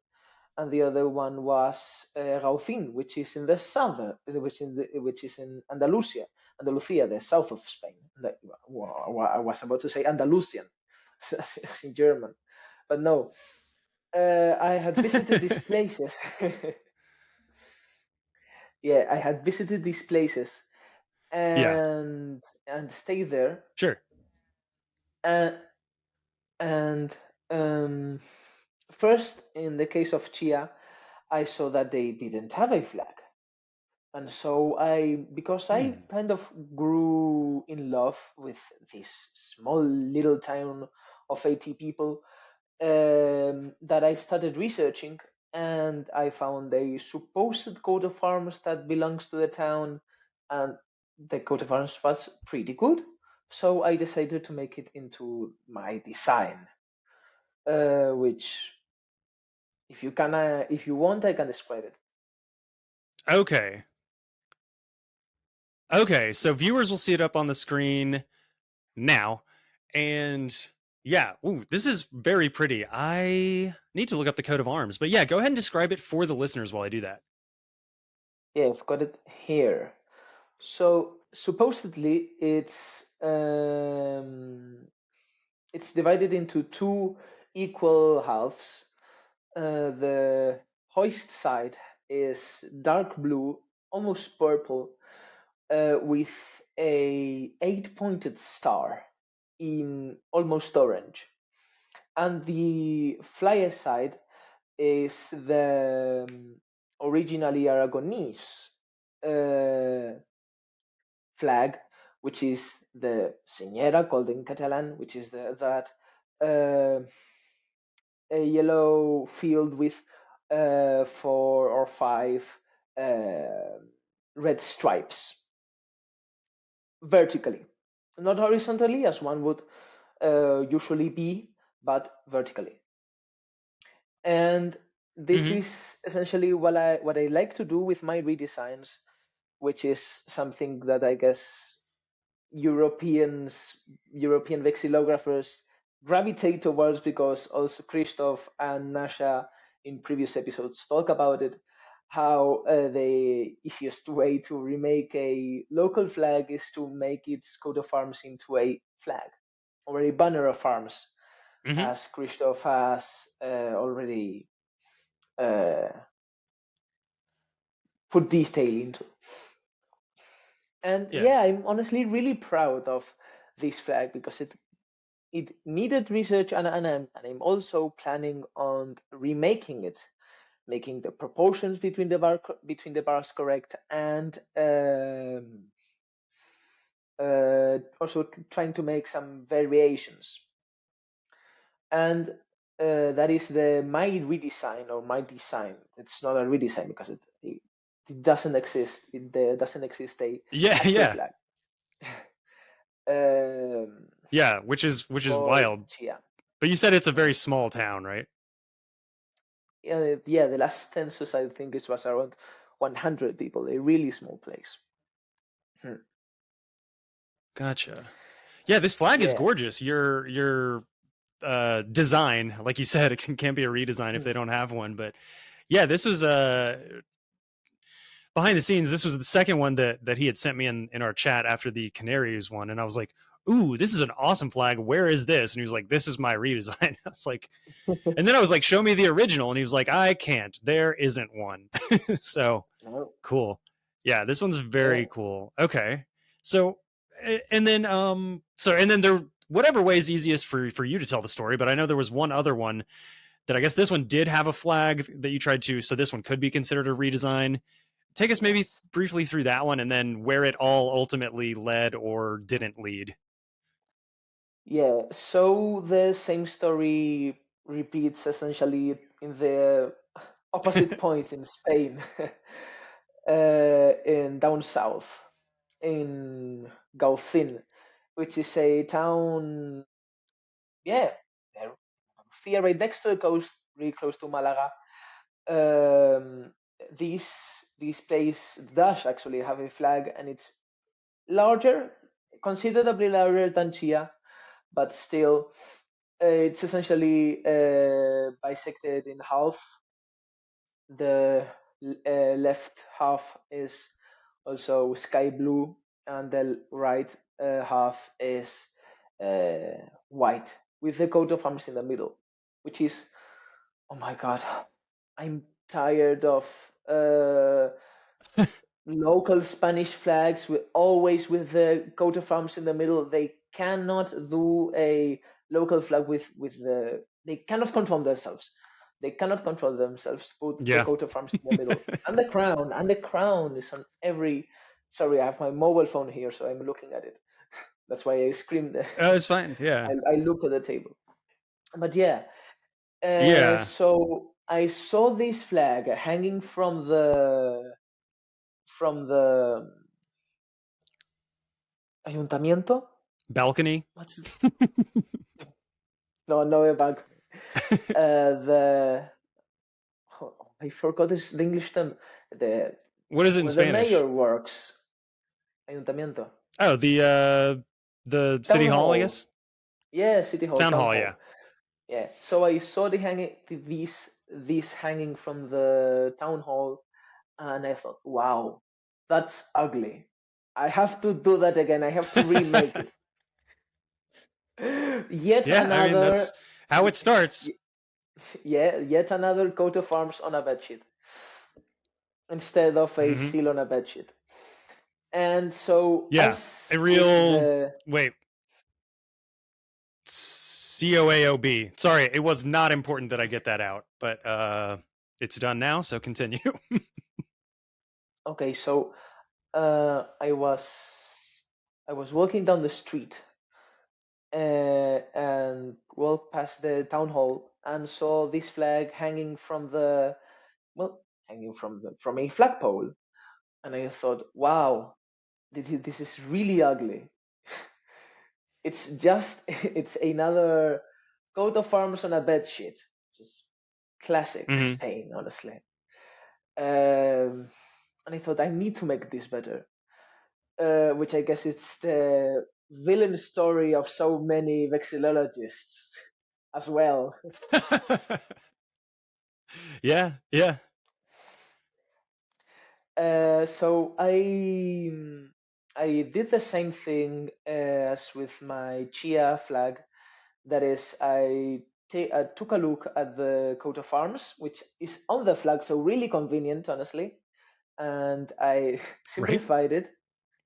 and the other one was Raucin, which is in the south, which is in Andalusia, the south of Spain. I was about to say Andalusian, in German, but no. I had visited these places. Yeah, I had visited these places Yeah. and stayed there. Sure. And and first, in the case of Chia, I saw that they didn't have a flag. And so because I Hmm. kind of grew in love with this small little town of 80 people, that I started researching, and I found a supposed coat of arms that belongs to the town, and the coat of arms was pretty good. So I decided to make it into my design, which, if you want, I can describe it. Okay. Okay. So viewers will see it up on the screen now. And yeah, ooh, this is very pretty. I need to look up the coat of arms, but yeah, go ahead and describe it for the listeners while I do that. Yeah, I've got it here. So supposedly it's divided into two equal halves. The hoist side is dark blue, almost purple, with a eight-pointed star in almost orange. And the flyer side is the originally Aragonese uh, flag, which is the señera, called in Catalan, which is that uh, a yellow field with four or five uh, red stripes vertically, not horizontally as one would usually be, but vertically. And this Mm-hmm. is essentially what I like to do with my redesigns, which is something that I guess Europeans, European vexillographers gravitate towards, because also Christoph and Nasha in previous episodes talk about it. How the easiest way to remake a local flag is to make its coat of arms into a flag or a banner of arms, Mm-hmm. as Christoph has already uh, put detail into. And Yeah. yeah, I'm honestly really proud of this flag, because it needed research, and I'm also planning on remaking it, making the proportions between the bars correct, and also trying to make some variations. And that is the my redesign, or my design. It's not a redesign because it doesn't exist. There doesn't exist a Yeah, actual yeah. flag. um, Yeah, which is for wild. Chia. But you said it's a Yeah. very small town, right? Yeah, the last census, I think it was around 100 people, a really small place. Hmm. Gotcha. Yeah, this flag is Yeah. gorgeous. Your design, like you said, it can't be a redesign if Hmm. they don't have one, but yeah, this was behind the scenes, this was the second one that he had sent me in our chat after the Canaries one, and I was like, "Ooh, this is an awesome flag. Where is this?" And he was like, "This is my redesign." I was like, and then I was like, "Show me the original," and he was like, "I can't. There isn't one." So No. cool. Yeah, this one's Yeah. very cool. Okay, so and then and then there, whatever way is easiest for you to tell the story. But I know there was one other one that I guess this one did have a flag that you tried to, so this one could be considered a redesign. Take us maybe Yes. briefly through that one, and then where it all ultimately led or didn't lead. Yeah, so the same story repeats essentially in the opposite points in Spain, in down south, in Gaucin, which is a town, yeah, there, right next to the coast, really close to Malaga. Um, these these place does actually have a flag, and it's larger, considerably larger than Chia, but still, it's essentially bisected in half. The left half is also sky blue, and the right half is white, with the coat of arms in the middle, which is, oh my god, I'm tired of local Spanish flags with always with the coat of arms in the middle. They cannot do a local flag with the. They cannot control themselves. They cannot control themselves. Put the Yeah. coat of arms in the middle, and the crown is on every. Sorry, I have my mobile phone here, so I'm looking at it. That's why I screamed. It's fine. Yeah. I looked at the table. But yeah, Yeah. so I saw this flag hanging from the ayuntamiento. Balcony. What's no, no, back. The oh, I forgot the English term. The What is it in where the Spanish? mayor works. Ayuntamiento. Oh, the city Town hall, I hall. guess. Yeah, city hall, Town town hall. Yeah. hall. Yeah. So I saw these hanging from the town hall, and I thought, wow, that's ugly. I have to do that again. I have to remake it. Yet Yeah. I mean, another, that's how it starts. yeah, yet another coat of arms on a bedsheet instead of a Hmm. seal on a bedsheet. And so Yeah. as A with real the wait. COAOB. Sorry, it was not important that I get that out, but it's done now, so continue. okay, so I was walking down the street and walked past the town hall and saw this flag hanging from the well hanging from a flagpole, and I thought, wow, this is really ugly. It's just it's another coat of arms on a bedsheet. Just classic Hmm. Spain, honestly. Um, and I thought I need to make this better, which I guess it's the villain story of so many vexillologists as well. Yeah, yeah. So I did the same thing as with my Chia flag. That is, I took a look at the coat of arms, which is on the flag, so really convenient, honestly, and I Right. simplified it.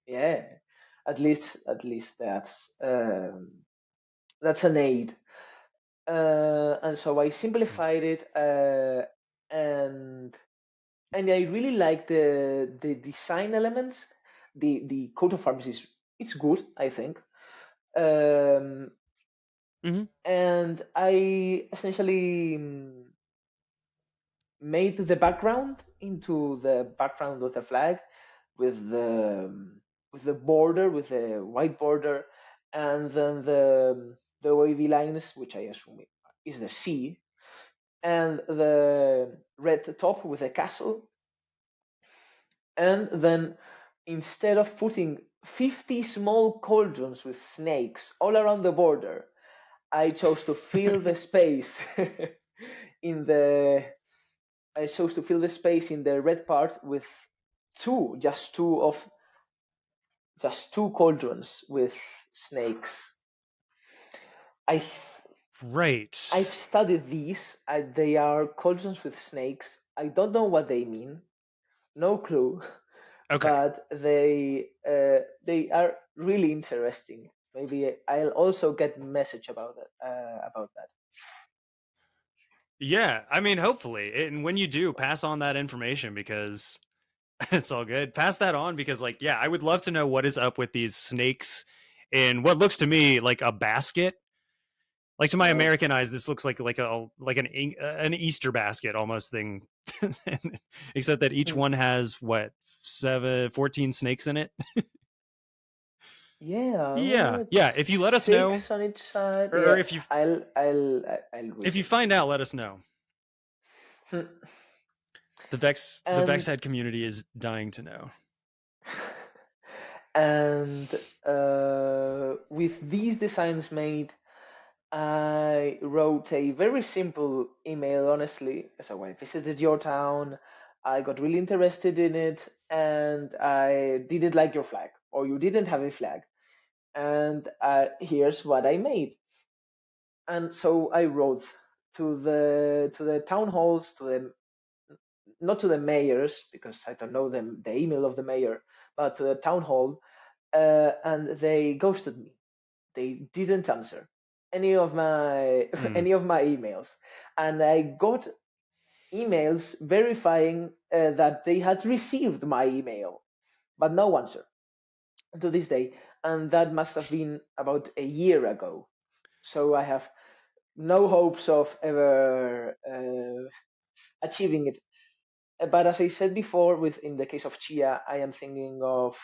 Yeah, at least that's an aid. And so I simplified it, and I really like the design elements. The coat of arms is it's good, I think. Um, Hmm. and I essentially made the background into the background of the flag with the border, with the white border, and then the wavy lines, which I assume is the sea, and the red top with a castle. And then instead of putting 50 small cauldrons with snakes all around the border, I chose to fill the space in the I chose to fill the space in the red part with two, just two cauldrons with snakes. I I've Right. studied these. They are cauldrons with snakes. I don't know what they mean. No clue. Okay. But they are. really interesting. Maybe I'll also get a message about that. Yeah, I mean, hopefully, and when you do, pass on that information because it's all good. Pass that on because, like, yeah, I would love to know what is up with these snakes in what looks to me like a basket. Like to my Well, American eyes, this looks like an Easter basket almost thing, except that each hmm. one has what 14 snakes in it. Yeah, Yeah, it's yeah. If you let us know, 6 on each side. or Yeah, if you I'll read if you them to find out, you. let us know. Hmm. The Vex And head community is dying to know. and with these designs made, I wrote a very simple email, honestly. So I visited your town, I got really interested in it, and I didn't like your flag, or you didn't have a flag. And here's what I made. And so I wrote to the town halls, to the not to the mayors because I don't know them the email of the mayor, but to the town hall, and they ghosted me. They didn't answer any of my Mm. any of my emails, and I got emails verifying that they had received my email, but no answer to this day, and that must have been about a year ago. So I have no hopes of ever achieving it. But as I said before, with in the case of Chia, I am thinking of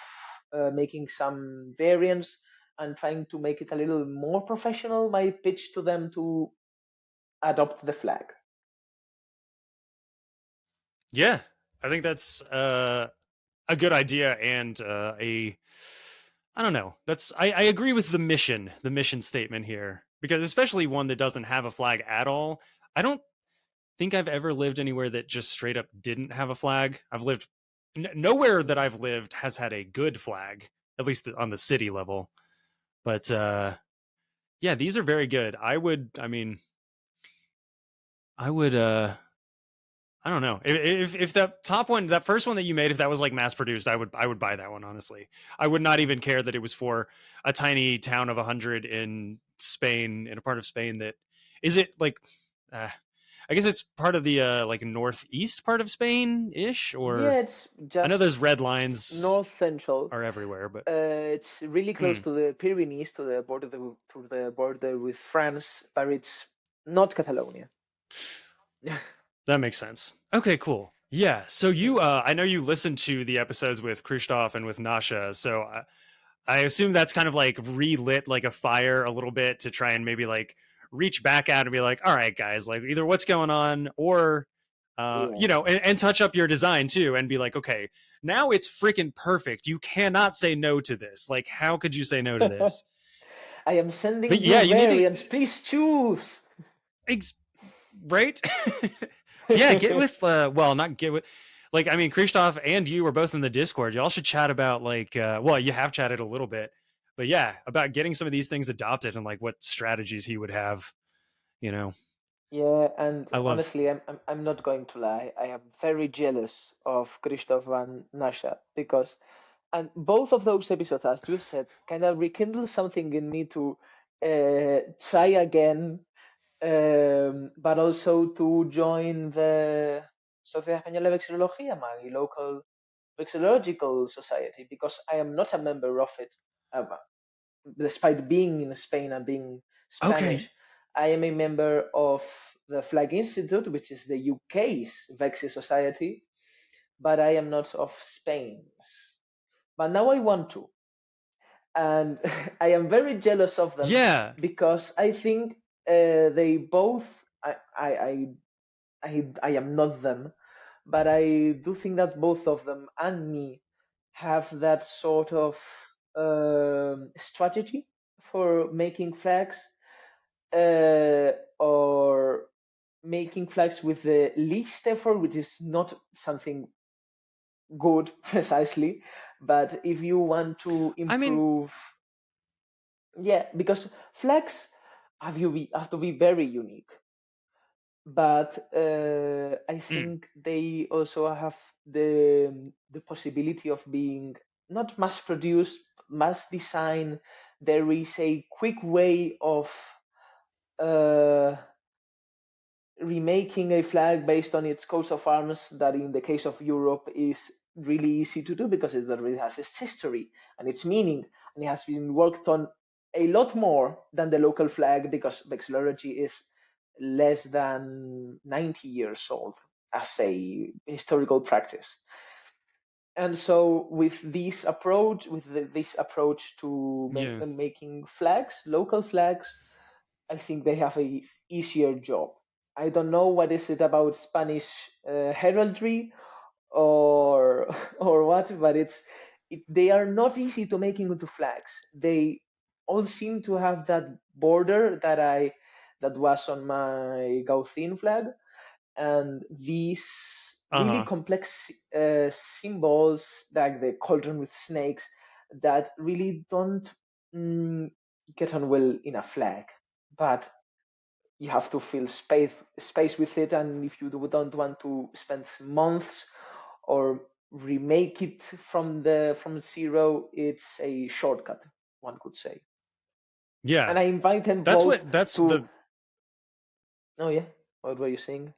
making some variants and trying to make it a little more professional. My pitch to them to adopt the flag. Yeah, I think that's a good idea and a I don't know. I agree with the mission statement here because especially one that doesn't have a flag at all. I don't think I've ever lived anywhere that just straight up didn't have a flag. I've lived nowhere that I've lived has had a good flag, at least on the city level. But yeah, these are very good. I would I don't know. If that top one, that first one that you made, if that was like mass produced, I would buy that one. Honestly, I would not even care that it was for a tiny town of 100 in Spain, in a part of Spain that is it like. Uh, I guess it's part of the like northeast part of Spain ish, Yeah, or it's I know just those red lines north central. are everywhere, but It's really close hmm, to the Pyrenees, to the border with France, but it's not Catalonia. that makes sense. Okay, cool. Yeah. So I know you listened to the episodes with Christoph and with Nasha. So I assume that's kind of like relit like a fire a little bit to try and maybe like reach back out and be like, all right, guys, like either what's going on or, Yeah. and touch up your design too and be like, okay, now it's freaking perfect. You cannot say no to this. Like, how could you say no to this? I am sending But you yeah, you need to, variants. Please choose. ex- right? Yeah, get with, well, not get with, like, I mean, Christoph and you were both in the Discord. Y'all should chat about, like, well, you have chatted a little bit, but yeah, about getting some of these things adopted and like what strategies he would have. You know, Yeah, and I love. honestly, I'm not going to lie. I am very jealous of Christoph and Nasha because, and both of those episodes, as you said, kind of rekindle something in me to try again, but also to join the Sociedad Española de Vexillología, my local vexillological society, because I am not a member of it. Despite being in Spain and being Spanish, Okay, I am a member of the Flag Institute, which is the UK's Vexi Society, but I am not of Spain's. But now I want to, and I am very jealous of them yeah, because I think they both. I am not them, but I do think that both of them and me have that sort of strategy for making flags, or making flags with the least effort, which is not something good precisely. But if you want to I mean, improve, yeah, because flags have to be very unique, but I mm, think they also have the possibility of being not mass produced, mass design, there is a quick way of remaking a flag based on its coat of arms that in the case of Europe is really easy to do because it already has its history and its meaning, and it has been worked on a lot more than the local flag because vexillology is less than 90 years old as a historical practice. And so with this approach, this approach to making flags, local flags, I think they have a easier job. I don't know what is it about Spanish heraldry or or what, but they are not easy to make into flags. They all seem to have that border that was on my Gauchin flag, and these really complex symbols like the cauldron with snakes that really don't get on well in a flag, but you have to fill space with it, and if you don't want to spend months or remake it from zero, it's a shortcut, one could say. Yeah, and I invite them Oh yeah, what were you saying?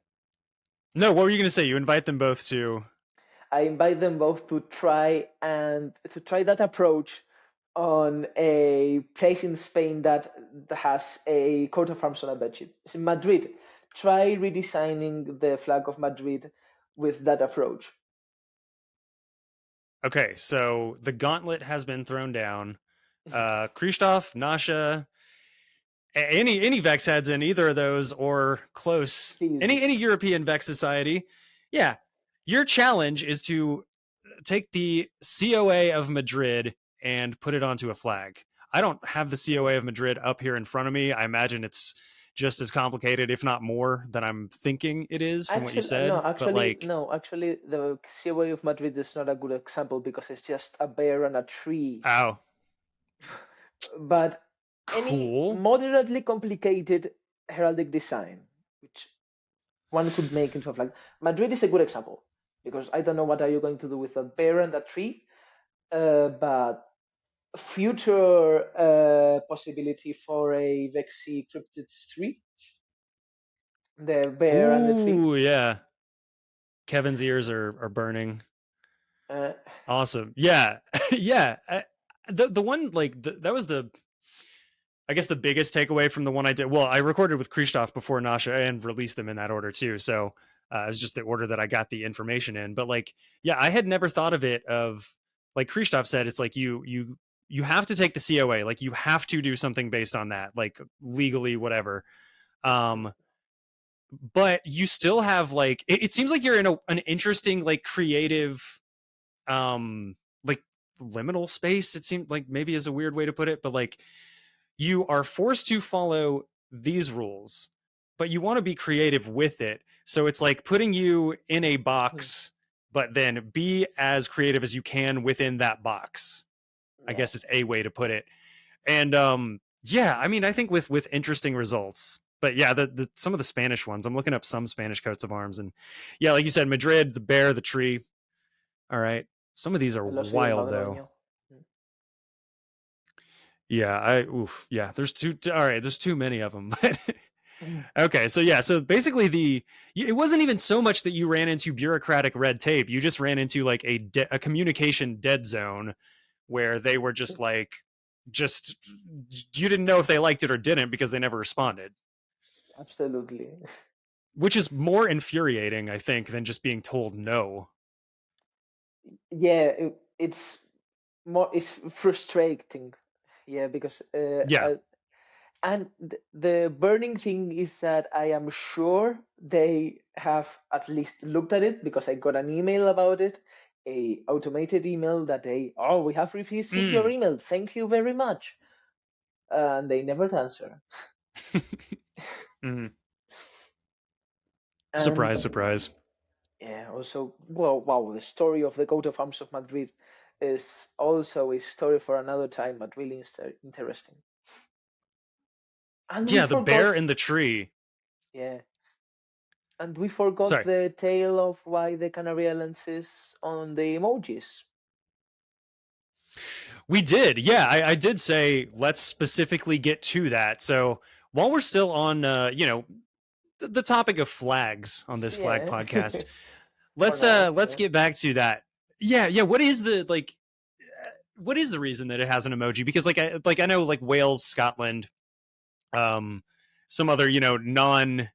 No, what were you going to say? You invite them both to... I invite them both to try that approach on a place in Spain that has a coat of arms on a bedsheet. It's in Madrid. Try redesigning the flag of Madrid with that approach. Okay, so the gauntlet has been thrown down. Christoph, Nasha, any Vex heads in either of those or close, Please. any European Vex society, yeah, your challenge is to take the COA of Madrid and put it onto a flag. I don't have the COA of Madrid up here in front of me. I imagine it's just as complicated, if not more, than I'm thinking it is from what you said. Actually, the COA of Madrid is not a good example because it's just a bear and a tree. Oh. But cool. Any moderately complicated heraldic design, which one could make into a flag. Madrid is a good example because I don't know what are you going to do with a bear and a tree, but future possibility for a Vexi cryptids tree. The bear and the tree. Ooh, yeah. Kevin's ears are burning. Awesome. Yeah. Yeah. The one, like, that was I guess the biggest takeaway from the one I did. Well, I recorded with Christoph before Nasha and released them in that order too. So it was just the order that I got the information in. But like, yeah, I had never thought of it like Christoph said, it's like you have to take the COA. Like you have to do something based on that, like legally, whatever. But you still have like, it seems like you're in an interesting, like creative, like liminal space. It seemed like maybe is a weird way to put it, but like, you are forced to follow these rules, but you want to be creative with it. So it's like putting you in a box, but then be as creative as you can within that box. I guess is a way to put it. And yeah, I mean, I think with interesting results. But yeah, the some of the Spanish ones, I'm looking up some Spanish coats of arms, and yeah, like you said, Madrid, the bear, the tree. All right, some of these are wild though. Yeah, there's all right, there's too many of them. Okay, so yeah, so basically it wasn't even so much that you ran into bureaucratic red tape. You just ran into like a communication dead zone where they were just like, you didn't know if they liked it or didn't because they never responded. Absolutely. Which is more infuriating, I think, than just being told no. Yeah, it's frustrating. Yeah, because and the burning thing is that I am sure they have at least looked at it because I got an email about it, a automated email that we have received your email. Thank you very much. And they never answer. Mm-hmm. Surprise. Yeah, also, wow, the story of the coat of arms of Madrid is also a story for another time, but really interesting. And yeah, the bear in the tree. Yeah. And we forgot the tale of why the Canary Islands is on the emojis. We did. Yeah, I did say let's specifically get to that. So while we're still on, the topic of flags on this flag Yeah. podcast, For now, let's yeah. get back to that. Yeah, yeah. What is the like? What is the reason that it has an emoji? Because I know like Wales, Scotland, um, some other non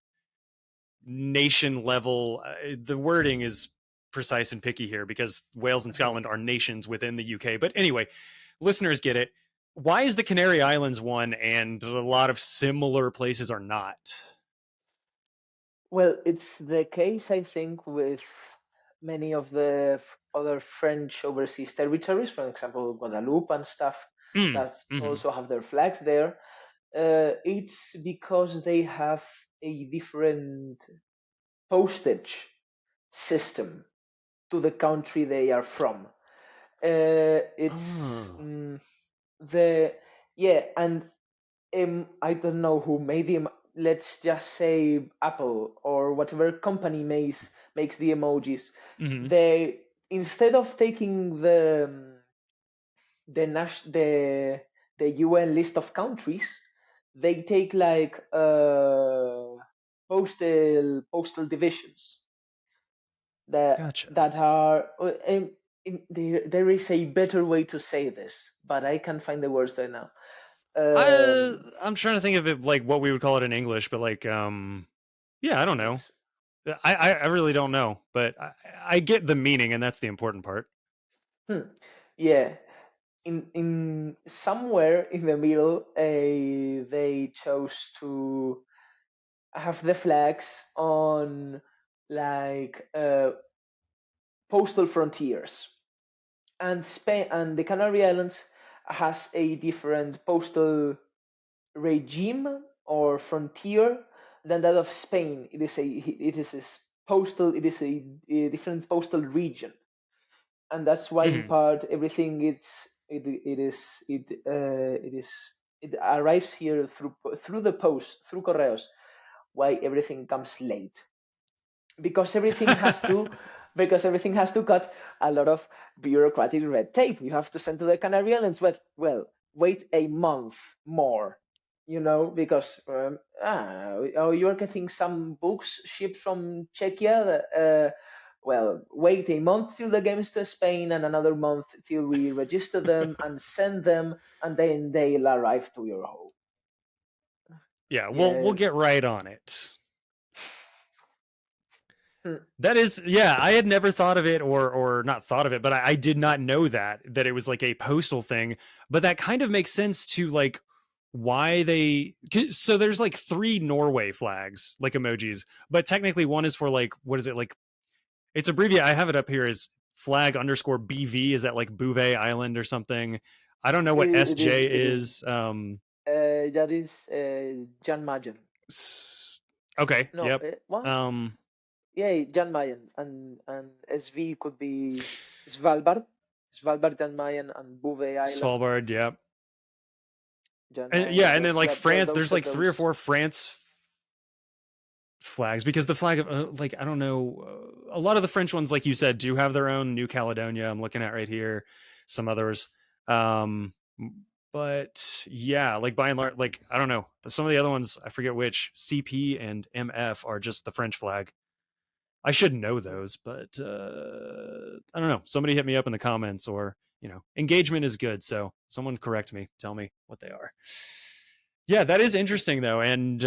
nation level. The wording is precise and picky here because Wales and Mhm. Scotland are nations within the UK. But anyway, listeners get it. Why is the Canary Islands one and a lot of similar places are not? Well, it's the case, I think, with many of the other French overseas territories, for example, Guadeloupe and stuff, Mm, that hmm. also have their flags there. It's because they have a different postage system to the country they are from. It's Oh. the yeah, and I don't know who made them. Let's just say Apple or whatever company makes the emojis. Hmm. They, instead of taking the UN list of countries, they take like postal divisions that Gotcha. are there is a better way to say this, but I can't find the words right now. Um, I'm trying to think of it like what we would call it in English, but like yeah, I don't know. it's I really don't know, but I get the meaning, and that's the important part. yeah, in somewhere in the middle, they chose to have the flags on like postal frontiers, and Spain and the Canary Islands has a different postal regime or frontier than that of Spain. It is a different postal region, and that's why in Hmm. part everything it arrives here through the post, through correos. Why everything comes late, because everything has to cut a lot of bureaucratic red tape. You have to send to the Canary Islands, but well, wait a month more, because oh, you're getting some books shipped from Czechia. Well, wait a month till the games to Spain, and another month till we register them and send them, and then they'll arrive to your home. Yeah, we'll Yeah. get right on it. Hmm. That is, yeah, I had never thought of it, or not thought of it, but I did not know that it was like a postal thing. But that kind of makes sense to like why so there's like three Norway flags, like emojis, but technically one is for like what is it like? It's abbreviated. I have it up here as flag underscore BV. Is that like Bouvet Island or something? I don't know what It is. SJ It is. is. That is Jan Mayen. Okay, No, yep. what? Um, Yeah, Jan Mayen, and SV could be Svalbard, Jan Mayen, and Bouvet Island, Svalbard, yep. Jan And Mayen. yeah, and then like France, Those there's are like three or those. four France flags because the flag of like I don't know, a lot of the French ones, like you said, do have their own. New Caledonia, I'm looking at right here. Some others, um, but yeah, like by and large, like I don't know. Some of the other ones, I forget which. CP and MF are just the French flag. I should know Hmm. those, but I don't know. Somebody hit me up in the comments, or engagement is good. So someone correct me, tell me what they are. Yeah, that is interesting though, and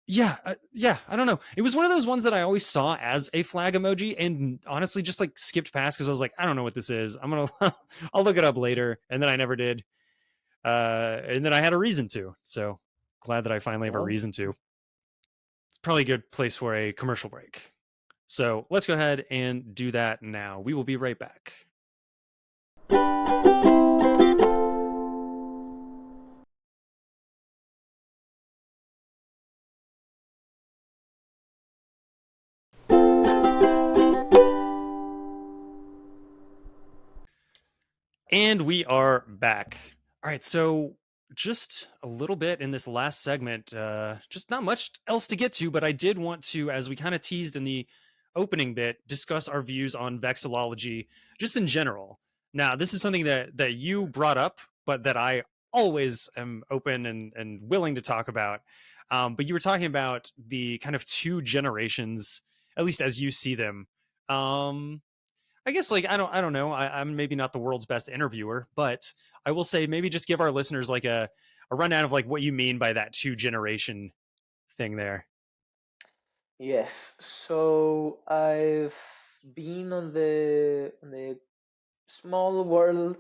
yeah, I don't know. It was one of those ones that I always saw as a flag emoji, and honestly, just like skipped past because I was like, I don't know what this is. I'm gonna, I'll look it up later, and then I never did. And then I had a reason to. So glad that I finally have a Well, reason to. It's probably a good place for a commercial break. So let's go ahead and do that now. We will be right back. And we are back. All right, so just a little bit in this last segment, just not much else to get to, but I did want to, as we kind of teased in the opening bit, discuss our views on vexillology just in general. Now, this is something that you brought up, but that I always am open and willing to talk about. But you were talking about the kind of two generations, at least as you see them. Um, I guess like I don't know. I'm maybe not the world's best interviewer, but I will say maybe just give our listeners like a rundown of like what you mean by that two generation thing there. Yes. So I've been on the small world,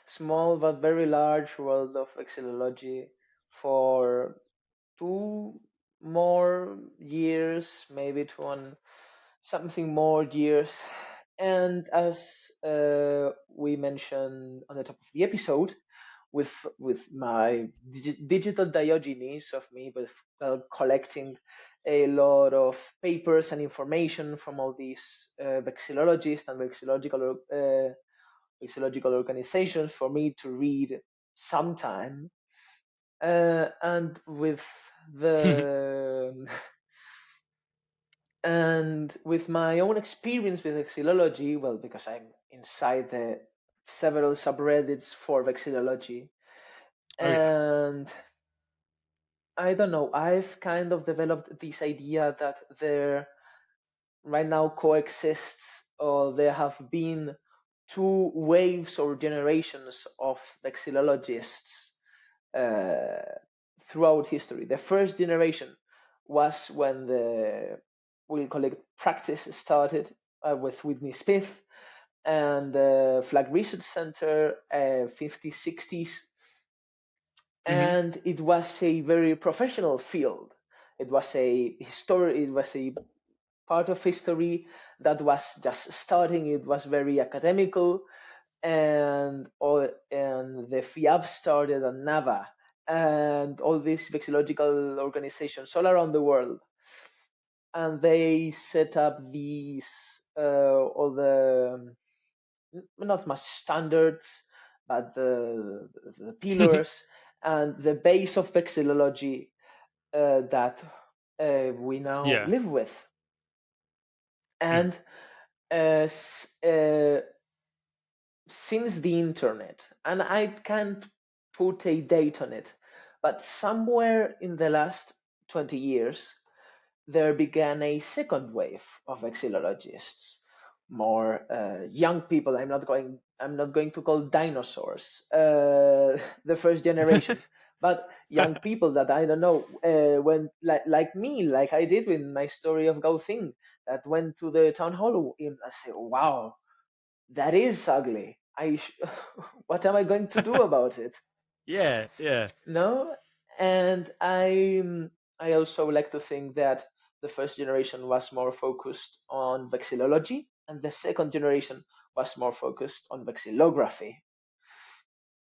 small but very large world of vexillology for 2 more years, maybe two and something more years. And as we mentioned on the top of the episode, with my digital Diogenes of me, with collecting a lot of papers and information from all these vexillologists and vexillological organizations for me to read sometime, and with the and with my own experience with vexillology, well, because I'm inside the several subreddits for vexillology, Oh yeah. and I don't know, I've kind of developed this idea that there right now coexists, or there have been two waves or generations of vexillologists uh, throughout history. The first generation was when the, we'll call it, practice started with Whitney Smith and the Flag Research Center, 50s, 60s, Mm-hmm. and it was a very professional field. It was a history. It was a part of history that was just starting. It was very academical, and the FIAB started at NAVA and all these vexillological organizations all around the world, and they set up these all the not much standards, but the pillars and the base of vexillology that we now Yeah. live with. Mm. And uh, s- uh, since the internet, and I can't put a date on it, but somewhere in the last 20 years, there began a second wave of vexillologists, more young people. I'm not going to call dinosaurs the first generation, but young people that I don't know, when like me, like I did with my story of Gao Thing, that went to the town hall and I said, "Wow, that is ugly. What am I going to do about it?" Yeah. Yeah. No, and I also like to think that the first generation was more focused on vexillology, and the second generation was more focused on vexillography.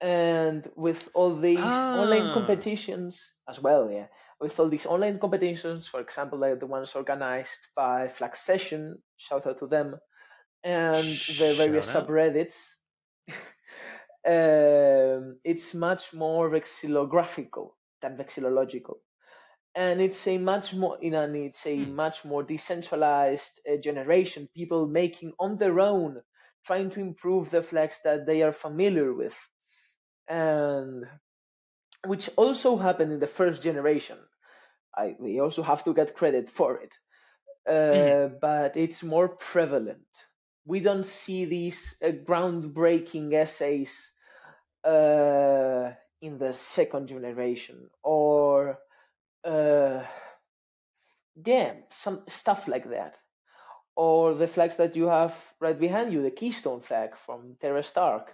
And with all these online Ah. competitions as well, yeah, with all these online competitions, for example, like the ones organized by Flag Session, shout out to them, and the various Shout out. subreddits, it's much more vexillographical than vexillological, and it's a much more it's a Hmm. much more decentralized generation, people making on their own, trying to improve the flags that they are familiar with, and which also happened in the first generation. We also have to get credit for it, Mhm. but it's more prevalent. We don't see these groundbreaking essays in the second generation, or uh, yeah, some stuff like that, or the flags that you have right behind you, the Keystone flag from Terra Stark,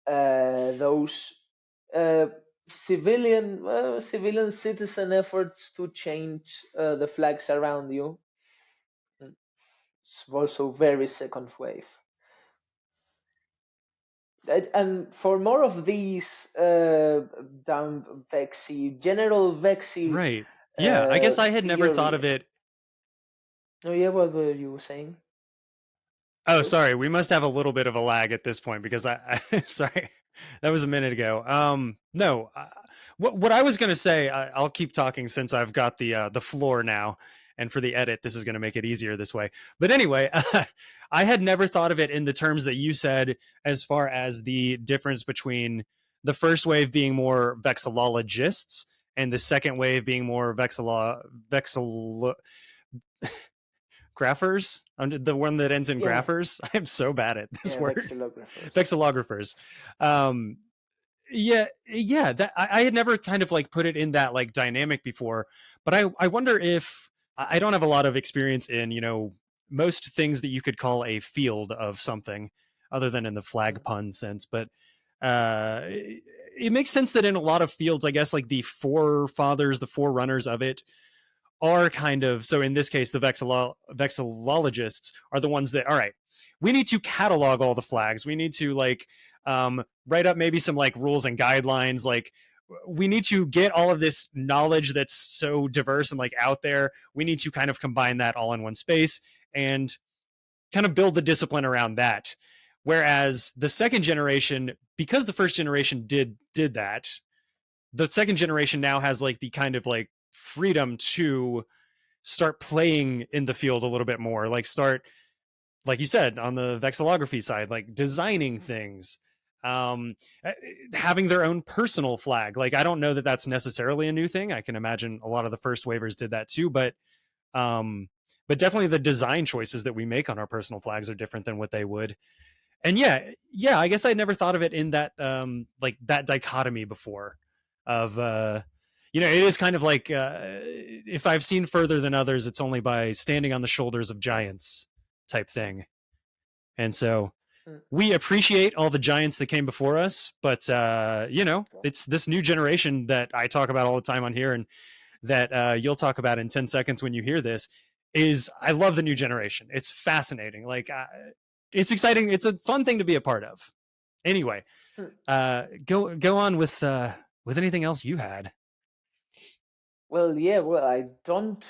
those uh, civilian citizen efforts to change the flags around you. It's also very second wave. And for more of these down vexy, general vexy Right. Yeah. I guess I had never thought theory. of it. Oh yeah, what were you saying? Oh, Sorry. sorry. We must have a little bit of a lag at this point because I sorry, that was a minute ago. No, what I was gonna say, I'll keep talking since I've got the floor now, And for the edit, this is going to make it easier this way. But anyway, I had never thought of it in the terms that you said, as far as the difference between the first wave being more vexillologists and the second wave being more graphers. The one that ends in Yeah, graphers. I'm so bad at this yeah, word. vexillographers. Vexillographers. Yeah, that I had never kind of like put it in that like dynamic before, but I wonder if I don't have a lot of experience in, most things that you could call a field of something other than in the flag pun sense, but it makes sense that in a lot of fields, I guess, like the forefathers, the forerunners of it are kind of, so in this case, the vexillologists are the ones that, all right, we need to catalog all the flags. We need to like write up maybe some like rules and guidelines. Like we need to get all of this knowledge that's so diverse and like out there. We need to kind of combine that all in one space and kind of build the discipline around that. Whereas the second generation, because the first generation did that, the second generation now has like the kind of like freedom to start playing in the field a little bit more, like start, like you said, on the vexillography side, like designing things, having their own personal flag. Like I don't know that that's necessarily a new thing. I can imagine a lot of the first waivers did that too, but definitely the design choices that we make on our personal flags are different than what they would. And yeah, I guess I never thought of it in that like that dichotomy before of it is kind of like if I've seen further than others, it's only by standing on the shoulders of giants type thing. And so Mm. we appreciate all the giants that came before us, but it's this new generation that I talk about all the time on here, and that you'll talk about in 10 seconds when you hear this. I love the new generation. It's fascinating. Like it's exciting. It's a fun thing to be a part of. Anyway, go on with anything else you had. Well, yeah, well, I don't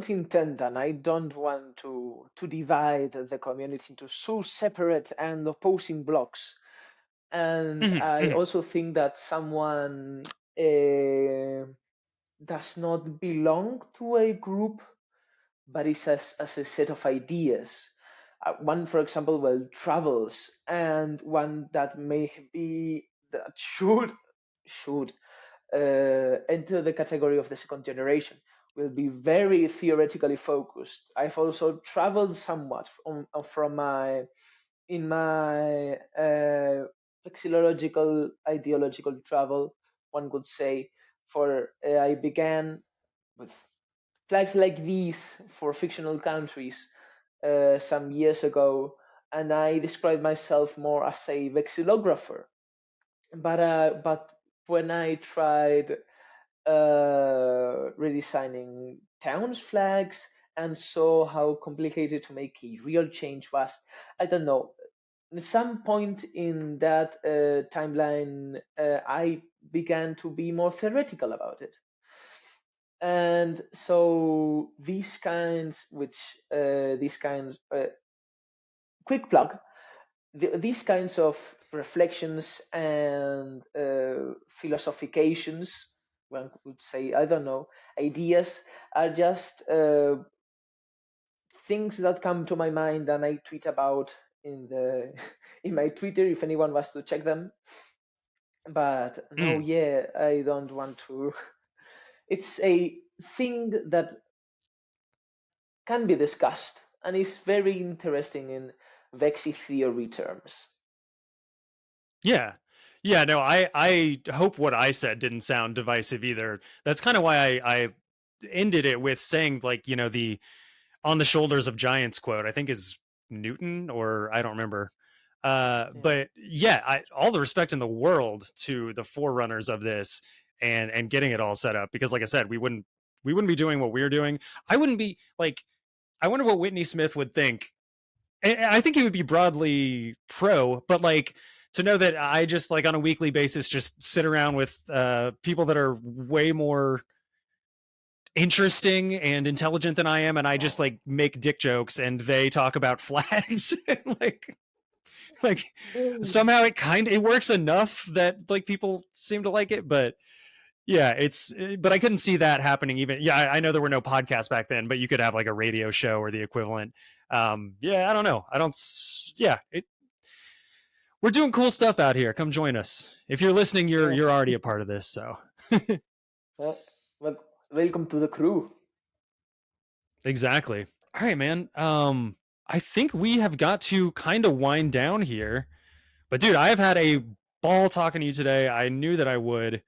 intend, and I don't want to divide the community into two separate and opposing blocks. And I also think that someone does not belong to a group, but is as a set of ideas. One, for example, well, travels, and one that may be that should enter the category of the second generation will be very theoretically focused. I've also traveled somewhat from my in my vexillological ideological travel, one could say. For I began with flags like these for fictional countries some years ago, and I described myself more as a vexillographer. But when I tried redesigning towns flags and saw how complicated to make a real change was, I don't know. At some point in that timeline, I began to be more theoretical about it. And so these kinds, quick plug, these kinds of reflections and philosophications, one could say, I don't know, ideas, are just things that come to my mind and I tweet about in the in my Twitter if anyone wants to check them. But no, yeah, I don't want to. It's a thing that can be discussed and is very interesting in Vexi theory terms. Yeah, no, I hope what I said didn't sound divisive either. That's kind of why I ended it with saying, like, the on the shoulders of giants quote, I think is Newton, or I don't remember. But yeah, all the respect in the world to the forerunners of this and getting it all set up, because like I said, we wouldn't be doing what we're doing. I wouldn't be like, I wonder what Whitney Smith would think. I think he would be broadly pro, but like, to know that I just like on a weekly basis just sit around with people that are way more interesting and intelligent than I am, and I just like make dick jokes and they talk about flags and like somehow it works enough that like people seem to like it. But Yeah, but I couldn't see that happening even. Yeah, I know there were no podcasts back then, but you could have like a radio show or the equivalent. Yeah, I don't know. I don't, yeah, we're doing cool stuff out here. Come join us. If you're listening, Yeah. you're already a part of this. So Well, welcome to the crew. exactly. All right, man. I think we have got to kind of wind down here. But dude, I have had a ball talking to you today. I knew that I would.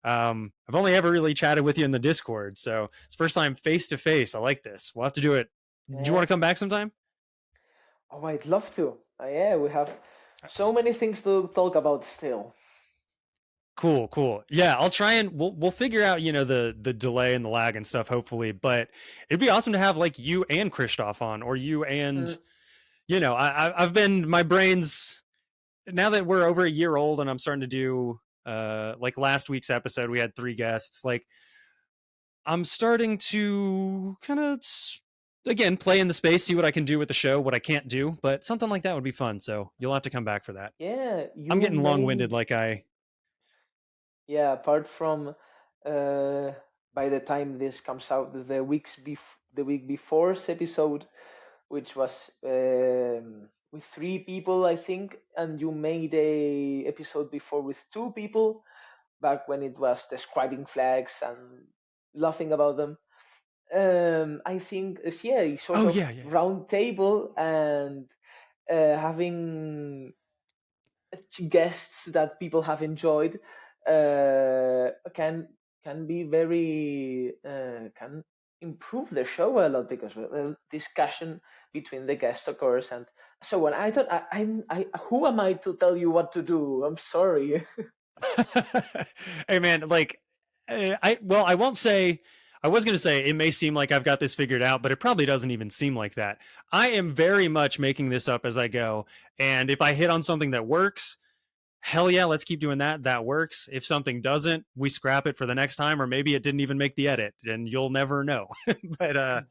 I've only ever really chatted with you in the Discord, so it's first time face to face. I like this. We'll have to do it. Do you Yeah. want to come back sometime? Oh, I'd love to. Yeah, we have so many things to talk about still. Cool. Yeah, I'll try and we'll figure out, the delay and the lag and stuff, hopefully. But it'd be awesome to have like you and Christoph on, or you and I've been my brain's now that we're over a year old and I'm starting to do like last week's episode, we had 3 guests. Like I'm starting to kind of again play in the space, see what I can do with the show, what I can't do, but something like that would be fun. So you'll have to come back for that. Yeah, I'm getting long may. winded, Yeah, apart from by the time this comes out, the week before's episode, which was with 3 people, I think, and you made a episode before with 2 people, back when it was describing flags and laughing about them. I think it's a sort Oh of yeah. round table and having guests that people have enjoyed can be very can improve the show a lot because discussion between the guests occurs and so on. I don't. I who am I to tell you what to do? I'm sorry. Hey man, like I won't say. I was going to say it may seem like I've got this figured out, but it probably doesn't even seem like that. I am very much making this up as I go, and if I hit on something that works, hell yeah, let's keep doing that. That works. If something doesn't, we scrap it for the next time, or maybe it didn't even make the edit, and you'll never know. But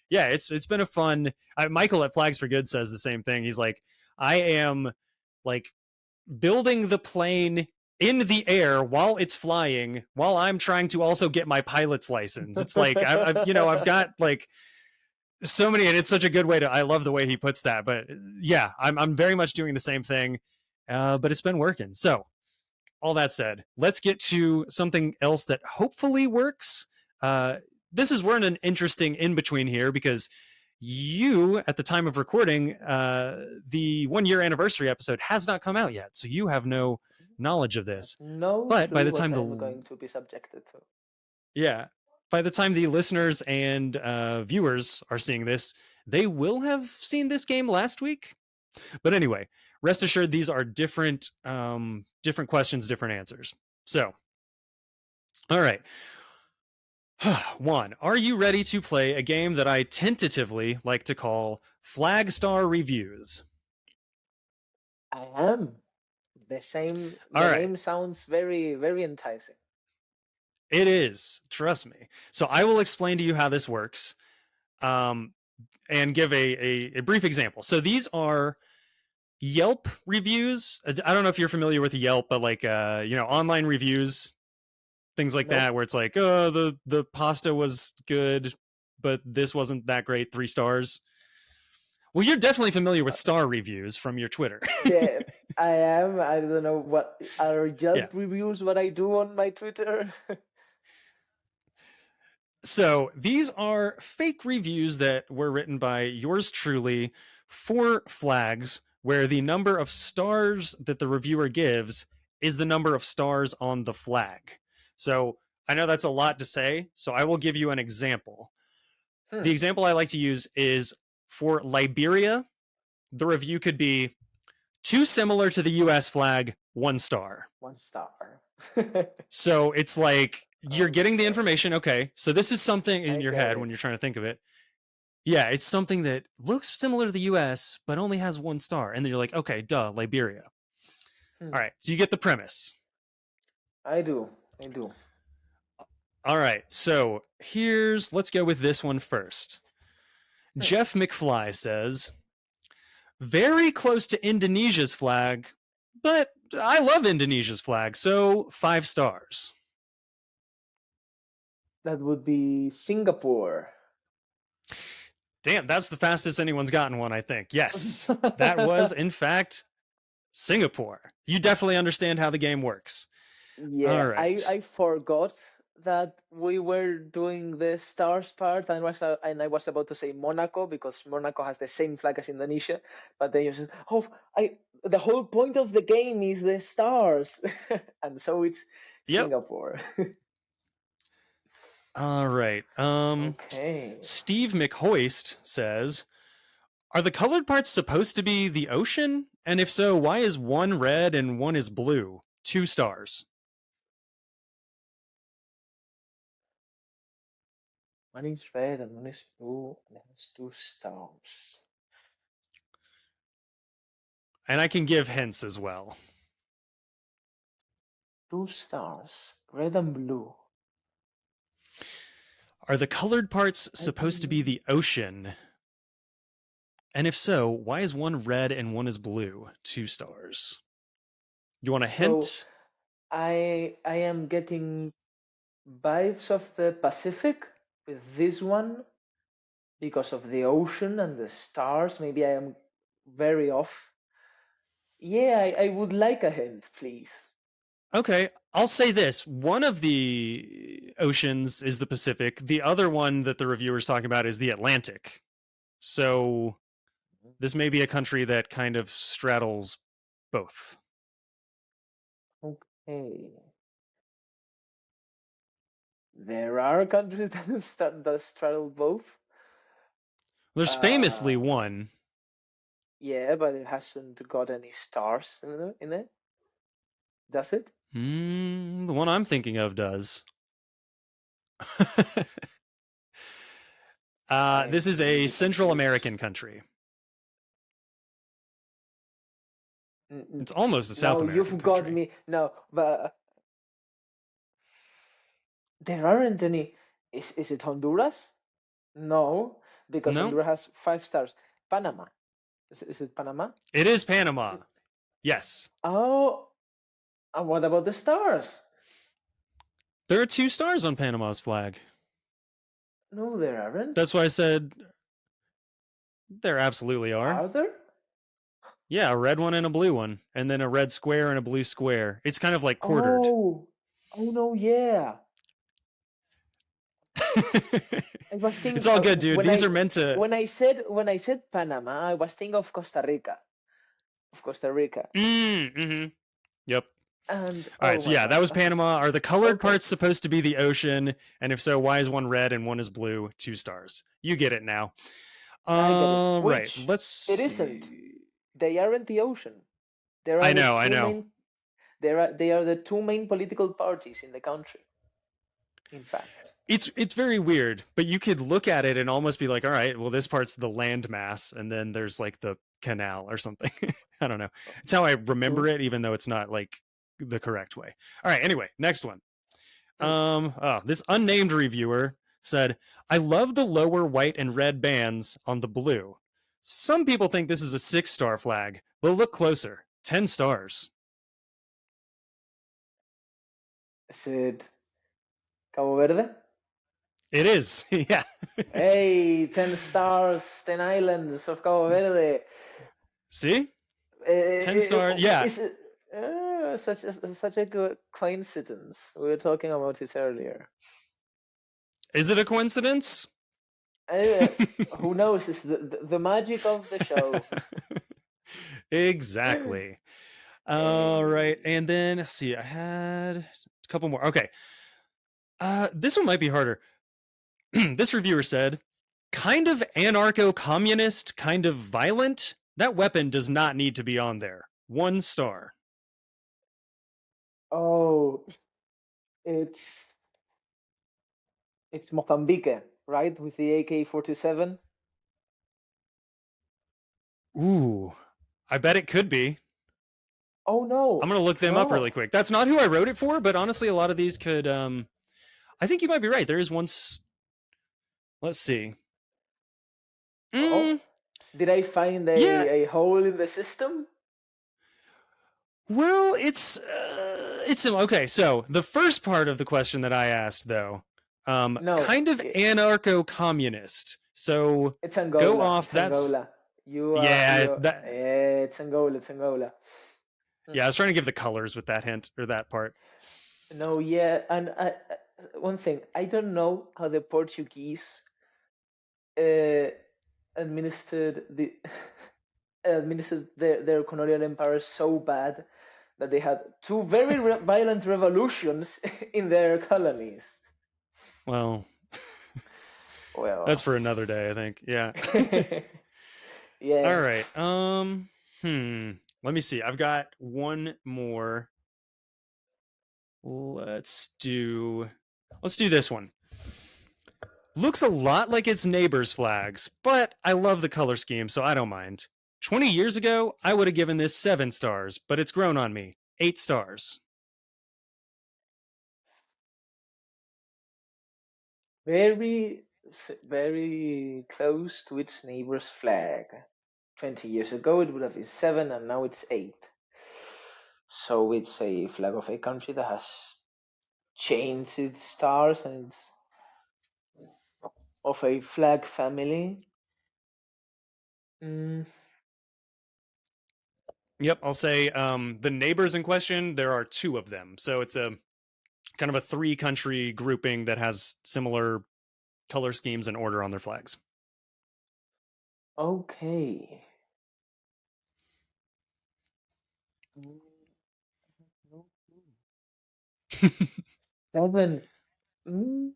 yeah, it's been a fun. Michael at Flags for Good says the same thing. He's like, I am like building the plane in the air while it's flying, while I'm trying to also get my pilot's license. It's like I've got like so many, and it's such a good way to. I love the way he puts that. But yeah, I'm very much doing the same thing, but it's been working. So all that said, let's get to something else that hopefully works. We're in an interesting in between here because you, at the time of recording, the 1-year anniversary episode has not come out yet, so you have no knowledge of this. No but clue by the what time I'm going to be subjected to. Yeah, by the time the listeners and viewers are seeing this, they will have seen this game last week. But anyway, rest assured, these are different questions, different answers. So, all right. Juan, are you ready to play a game that I tentatively like to call Flag Star Reviews? I am. The name sounds very, very enticing. It is. Trust me. So I will explain to you how this works and give a brief example. So these are Yelp reviews. I don't know if you're familiar with Yelp, but like, online reviews, things like that, where it's like, oh, the pasta was good, but this wasn't that great, 3 stars. Well, you're definitely familiar with star reviews from your Twitter. Yeah, I am. I don't know what are Yelp reviews, what I do on my Twitter. So these are fake reviews that were written by yours truly for flags, where the number of stars that the reviewer gives is the number of stars on the flag. So I know that's a lot to say, so I will give you an example. The example I like to use is for Liberia. The review could be too similar to the US flag, 1 star. 1 star. So it's like you're getting the information. Okay, so this is something in your head when you're trying to think of it. Yeah, it's something that looks similar to the US, but only has 1 star. And then you're like, okay, duh, Liberia. All right, so you get the premise. I do. All right, so let's go with this one first. Jeff McFly says, very close to Indonesia's flag, but I love Indonesia's flag, so 5 stars. That would be Singapore. Damn, that's the fastest anyone's gotten one, I think. Yes, that was, in fact, Singapore. You definitely understand how the game works. Yeah, All right. I forgot that we were doing the stars part, and I was about to say Monaco because Monaco has the same flag as Indonesia, but then you said, "Oh, the whole point of the game is the stars," and so it's Yep. Singapore. All right. Okay. Steve McHoist says, are the colored parts supposed to be the ocean? And if so, why is one red and one is blue? 2 stars. One is red and one is blue, and it has 2 stars. And I can give hints as well. 2 stars, red and blue. Are the colored parts supposed to be the ocean? And if so, why is one red and one is blue? 2 stars. You want a hint? So I am getting vibes of the Pacific with this one because of the ocean and the stars. Maybe I am very off. Yeah, I would like a hint, please. Okay, I'll say this. One of the oceans is the Pacific. The other one that the reviewer's talking about is the Atlantic. So this may be a country that kind of straddles both. Okay. There are countries that straddle both. There's famously one. Yeah, but it hasn't got any stars in it. Does it? The one I'm thinking of does. This is a Central American country. It's almost a South American you've country. got me. No, but there aren't any. Is it Honduras? No, because No? Honduras has 5 stars. Panama. Is it Panama? It is Panama. Yes. Oh, and what about the stars? There are 2 stars on Panama's flag. No, there aren't. That's why I said there absolutely are. Are there? Yeah, a red one and a blue one, and then a red square and a blue square. It's kind of like quartered. Oh no, yeah. I was thinking, it's all good, dude. These are meant to. When I said Panama, I was thinking of Costa Rica. Mm-hmm. Yep. And all right, so yeah, that was Panama. Are the colored parts supposed to be the ocean? And if so, why is one red and one is blue? 2 stars. You get it now. Right. Let's. It isn't. They aren't the ocean. I know. They are the 2 main political parties in the country. In fact, it's very weird, but you could look at it and almost be like, all right, well, this part's the land mass, and then there's like the canal or something. I don't know. It's how I remember it, even though it's not like the correct way. All right. Anyway, next one. This unnamed reviewer said, I love the lower white and red bands on the blue. Some people think this is a 6-star flag, but look closer. 10 stars. Is it Cabo Verde? It is. Yeah. Hey, 10 stars, 10 islands of Cabo Verde. See? 10 stars. Yeah. Such a good coincidence. We were talking about it earlier. Is it a coincidence? Who knows? It's the magic of the show. Exactly. All right. And then, let's see, I had a couple more. Okay. This one might be harder. This reviewer said, kind of anarcho-communist, kind of violent. That weapon does not need to be on there. 1 star. Oh, it's Mozambique, right? With the AK-47. Ooh, I bet it could be. Oh no! I'm gonna look them up really quick. That's not who I wrote it for, but honestly, a lot of these could. I think you might be right. There is one. Let's see. Did I find a hole in the system? Well, it's okay. So the first part of the question that I asked, though, No, Kind of anarcho-communist. So it's go Angola. off. It's That's Angola. You are yeah. you. That It's Angola. It's Angola. yeah. I was trying to give the colors with that hint or that part. No, yeah, and one thing, I don't know how the Portuguese uh, administered their colonial empire so bad that they had two very violent revolutions in their colonies. Well, that's Well, for another day, I think. Yeah. All yeah. right. Let me see. I've got one more. Let's do this one. Looks a lot like its neighbors' flags, but I love the color scheme, so I don't mind. 20 years ago, I would have given this 7 stars, but it's grown on me. 8 stars. Very, very close to its neighbor's flag. 20 years ago, it would have been 7, and now it's 8. So it's a flag of a country that has changed its stars and it's of a flag family. Mm, Yep, I'll say the neighbors in question, there are 2 of them. So it's a kind of a 3-country grouping that has similar color schemes and order on their flags. okay. 7. Mm,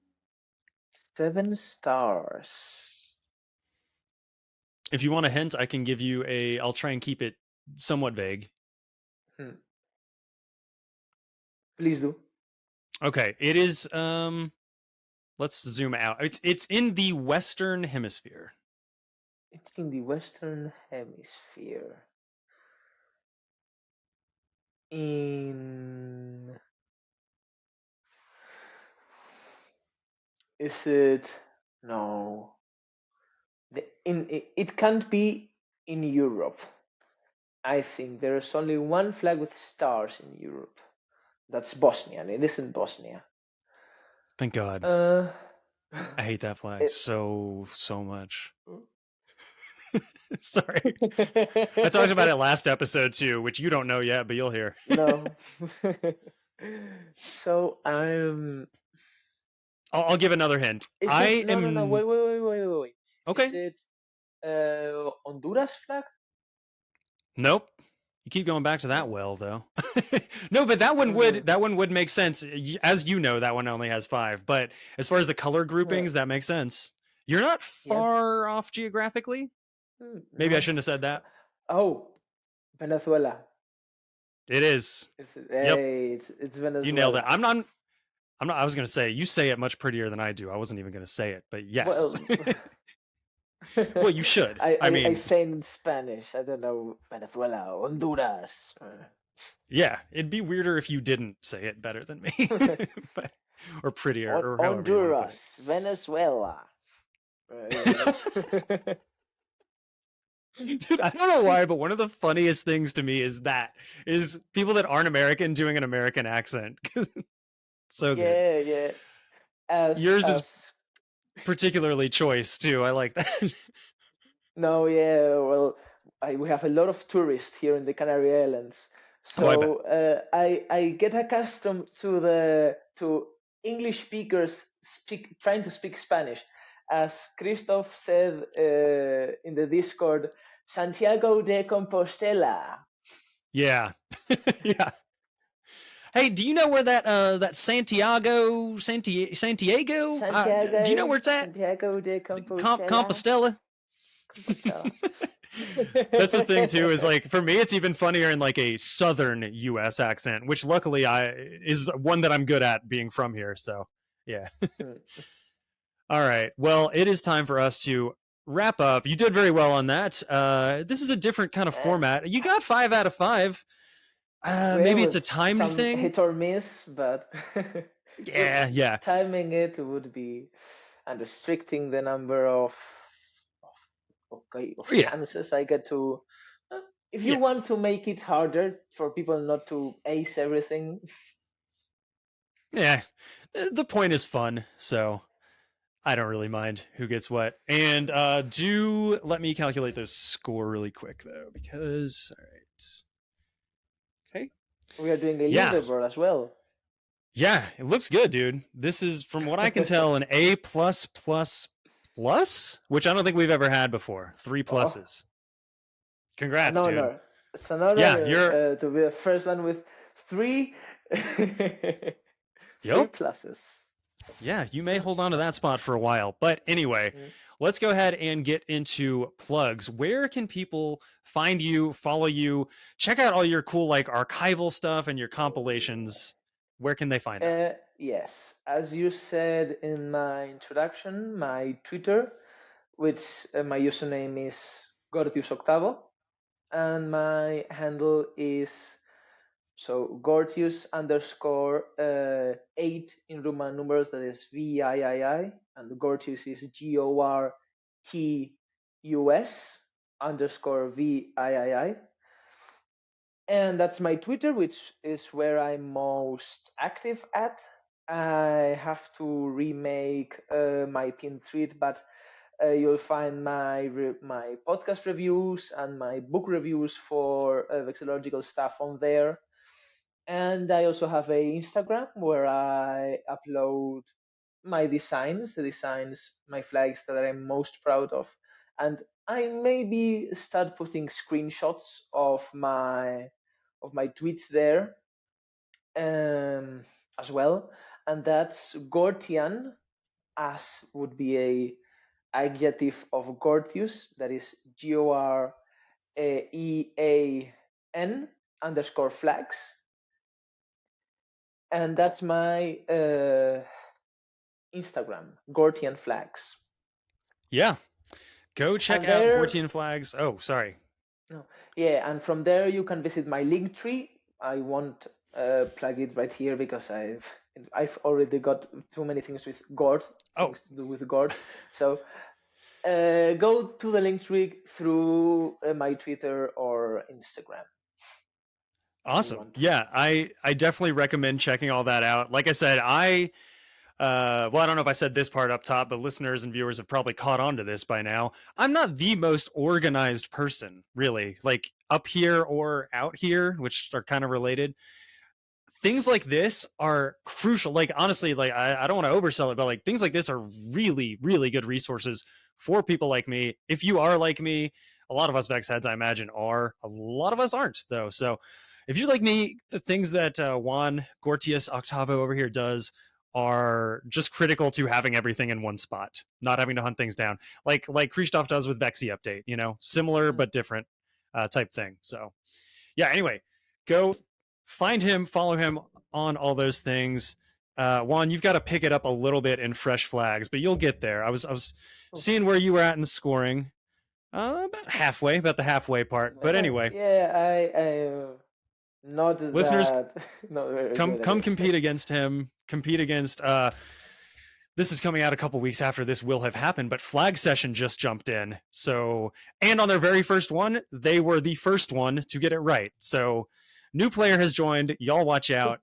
7 stars. If you want a hint, I can give you I'll try and keep it somewhat vague. Hmm. Please do. Okay, it is let's zoom out. It's in the Western Hemisphere. It's in the Western Hemisphere. In. Is it. No. It can't be in Europe. I think there's only one flag with stars in Europe. That's Bosnia, and it isn't Bosnia. Thank God. Uh, I hate that flag it, so much. Sorry. I talked about it last episode too, which you don't know yet, but you'll hear. no. So I'll give another hint. is I it no am no no wait. okay. Is it Honduras flag? Nope. You keep going back to that well though. No, but that one would make sense. As you know, that one only has 5. But as far as the color groupings, that makes sense. You're not Yeah. far off geographically. Maybe I shouldn't have said that. Oh, Venezuela. It is. Yep. It's Venezuela. You nailed it. I'm not. I was gonna say you say it much prettier than I do. I wasn't even gonna say it, but yes. Well, you should. I mean, I say it in Spanish. I don't know Venezuela, Honduras. Yeah, it'd be weirder if you didn't say it better than me, but, or prettier, or however Honduras, Venezuela. Dude, I don't know why, but one of the funniest things to me is people that aren't American doing an American accent. So good. Yeah. Yours is particularly choice too. I like that. No, yeah. Well, we have a lot of tourists here in the Canary Islands, so I get accustomed to English speakers trying to speak Spanish. As Christoph said in the Discord, Santiago de Compostela. Yeah. Yeah. Hey, do you know where that Santiago? Do you know where it's at? Santiago de Compostela. Compostela. That's the thing too, is like for me it's even funnier in like a southern US accent, which luckily is one that I'm good at being from here, so yeah. All right, well, it is time for us to wrap up. You did very well on that. This is a different kind of format. You got 5 out of 5. Maybe it's a time thing, hit or miss, but yeah timing it would be and restricting the number of chances I get to. If you want to make it harder for people not to ace everything. Yeah, the point is fun, so I don't really mind who gets what. And do let me calculate the score really quick though, because all right, okay, We are doing a yeah, leaderboard as well. yeah, it looks good, dude. This is, from what I can tell, an A plus plus plus, which I don't think we've ever had before. 3 Oh, pluses. an Congrats, dude. honor. It's an Yeah, honor you're. to be the first one with three, three Yep. pluses. Yeah, you may hold on to that spot for a while. But anyway, Mm. let's go ahead and get into plugs. Where can people find you, follow you, check out all your cool like archival stuff and your compilations? Where can they find that? Yes, as you said in my introduction, my Twitter, which my username is Gortius Octavo, and my handle is so Gortius underscore 8 in Roman numerals, that is VIII, and Gortius is GORTUS underscore VIII. And that's my Twitter, which is where I'm most active at. I have to remake my pinned tweet, but you'll find my podcast reviews and my book reviews for vexillological stuff on there. And I also have a Instagram where I upload my designs, my flags that I'm most proud of. And I maybe start putting screenshots of my tweets there as well. And that's Gortian, as would be a adjective of Gortius, that is GOREAN underscore flags. And that's my Instagram, Gortian flags. Yeah. Go check And out there, Gortian Flags. Oh, sorry. no, yeah, and from there you can visit my link tree. I won't plug it right here because I've already got too many things with Gord, things to do with Gord. So go to the link tree through my Twitter or Instagram. Awesome. Yeah, I definitely recommend checking all that out. Like I said, well, I don't know if I said this part up top, but listeners and viewers have probably caught on to this by now. I'm not the most organized person, really, like up here or out here, which are kind of related. Things like this are crucial. Like, honestly, like I don't want to oversell it, but like things like this are really, really good resources for people like me. If you are like me, a lot of us Vex heads, I imagine, are. A lot of us aren't, though. So if you're like me, the things that Juan Gortius Octavo over here does are just critical to having everything in one spot, not having to hunt things down, like Christoph does with Vexy Update. You know, similar but different type thing. So yeah. Anyway, go find him, follow him on all those things. Juan, you've got to pick it up a little bit in fresh flags, but you'll get there. I was seeing where you were at in the scoring, about the halfway part. But anyway, yeah, I not listeners, that not very come good compete against him. Compete against. This is coming out a couple weeks after this will have happened, but Flag Session just jumped in. So, and on their very first one, they were the first one to get it right. So, new player has joined. Y'all watch out.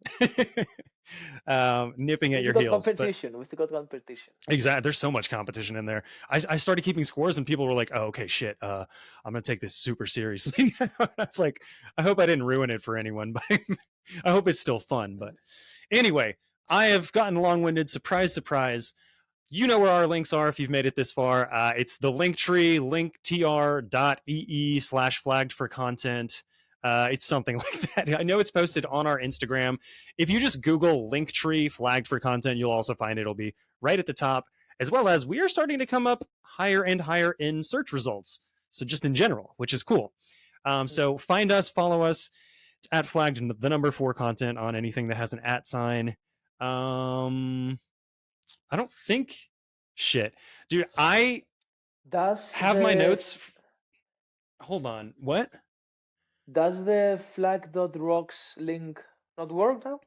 Nipping at your heels. Competition. With the competition. Exactly. There's so much competition in there. I started keeping scores and people were like, oh, okay, shit. I'm going to take this super seriously. It's like, I hope I didn't ruin it for anyone, but I hope it's still fun. But anyway, I have gotten long-winded. Surprise, surprise. You know where our links are if you've made it this far. It's the link tree, linktr.ee/flagged for content. It's something like that. I know it's posted on our Instagram. If you just Google Linktree flagged for content, you'll also find it'll be right at the top, as well as we are starting to come up higher and higher in search results. So just in general, which is cool. So find us, follow us. It's at flagged the number 4 content on anything that has an @ sign. I don't think shit. Dude, I have my notes. Hold on. What? Does the flag.rocks link not work now?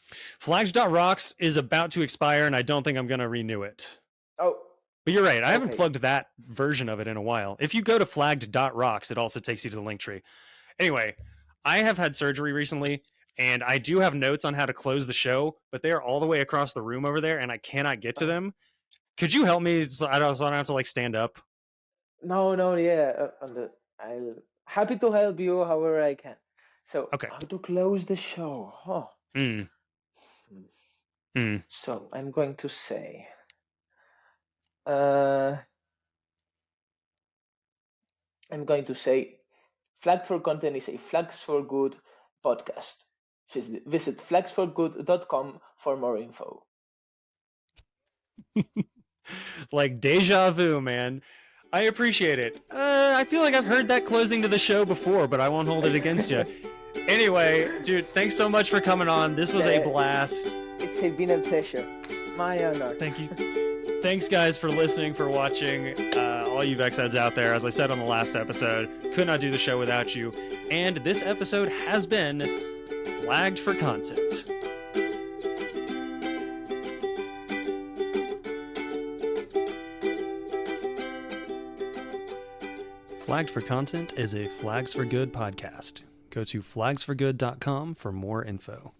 Flags.rocks is about to expire, and I don't think I'm going to renew it. Oh. But you're right. I haven't plugged that version of it in a while. If you go to flagged.rocks, it also takes you to the link tree. Anyway, I have had surgery recently, And I do have notes on how to close the show, but they are all the way across the room over there, and I cannot get to them. Could you help me so I don't have to like stand up? No, yeah. I'll happy to help you however I can. So, Okay. how to close the show? Huh. Mm. Mm. So, I'm going to say, I'm going to say, Flag for Content is a Flags for Good podcast. Visit flagsforgood.com for more info. Like deja vu, man. I appreciate it. I feel like I've heard that closing to the show before, but I won't hold it against you. Anyway, dude, thanks so much for coming on. This was a blast. It's been a pleasure. My honor. Thank you. Thanks, guys, for listening, for watching. All you Vex heads out there, as I said on the last episode, could not do the show without you. And this episode has been flagged for content. Flagged for Content is a Flags for Good podcast. Go to flagsforgood.com for more info.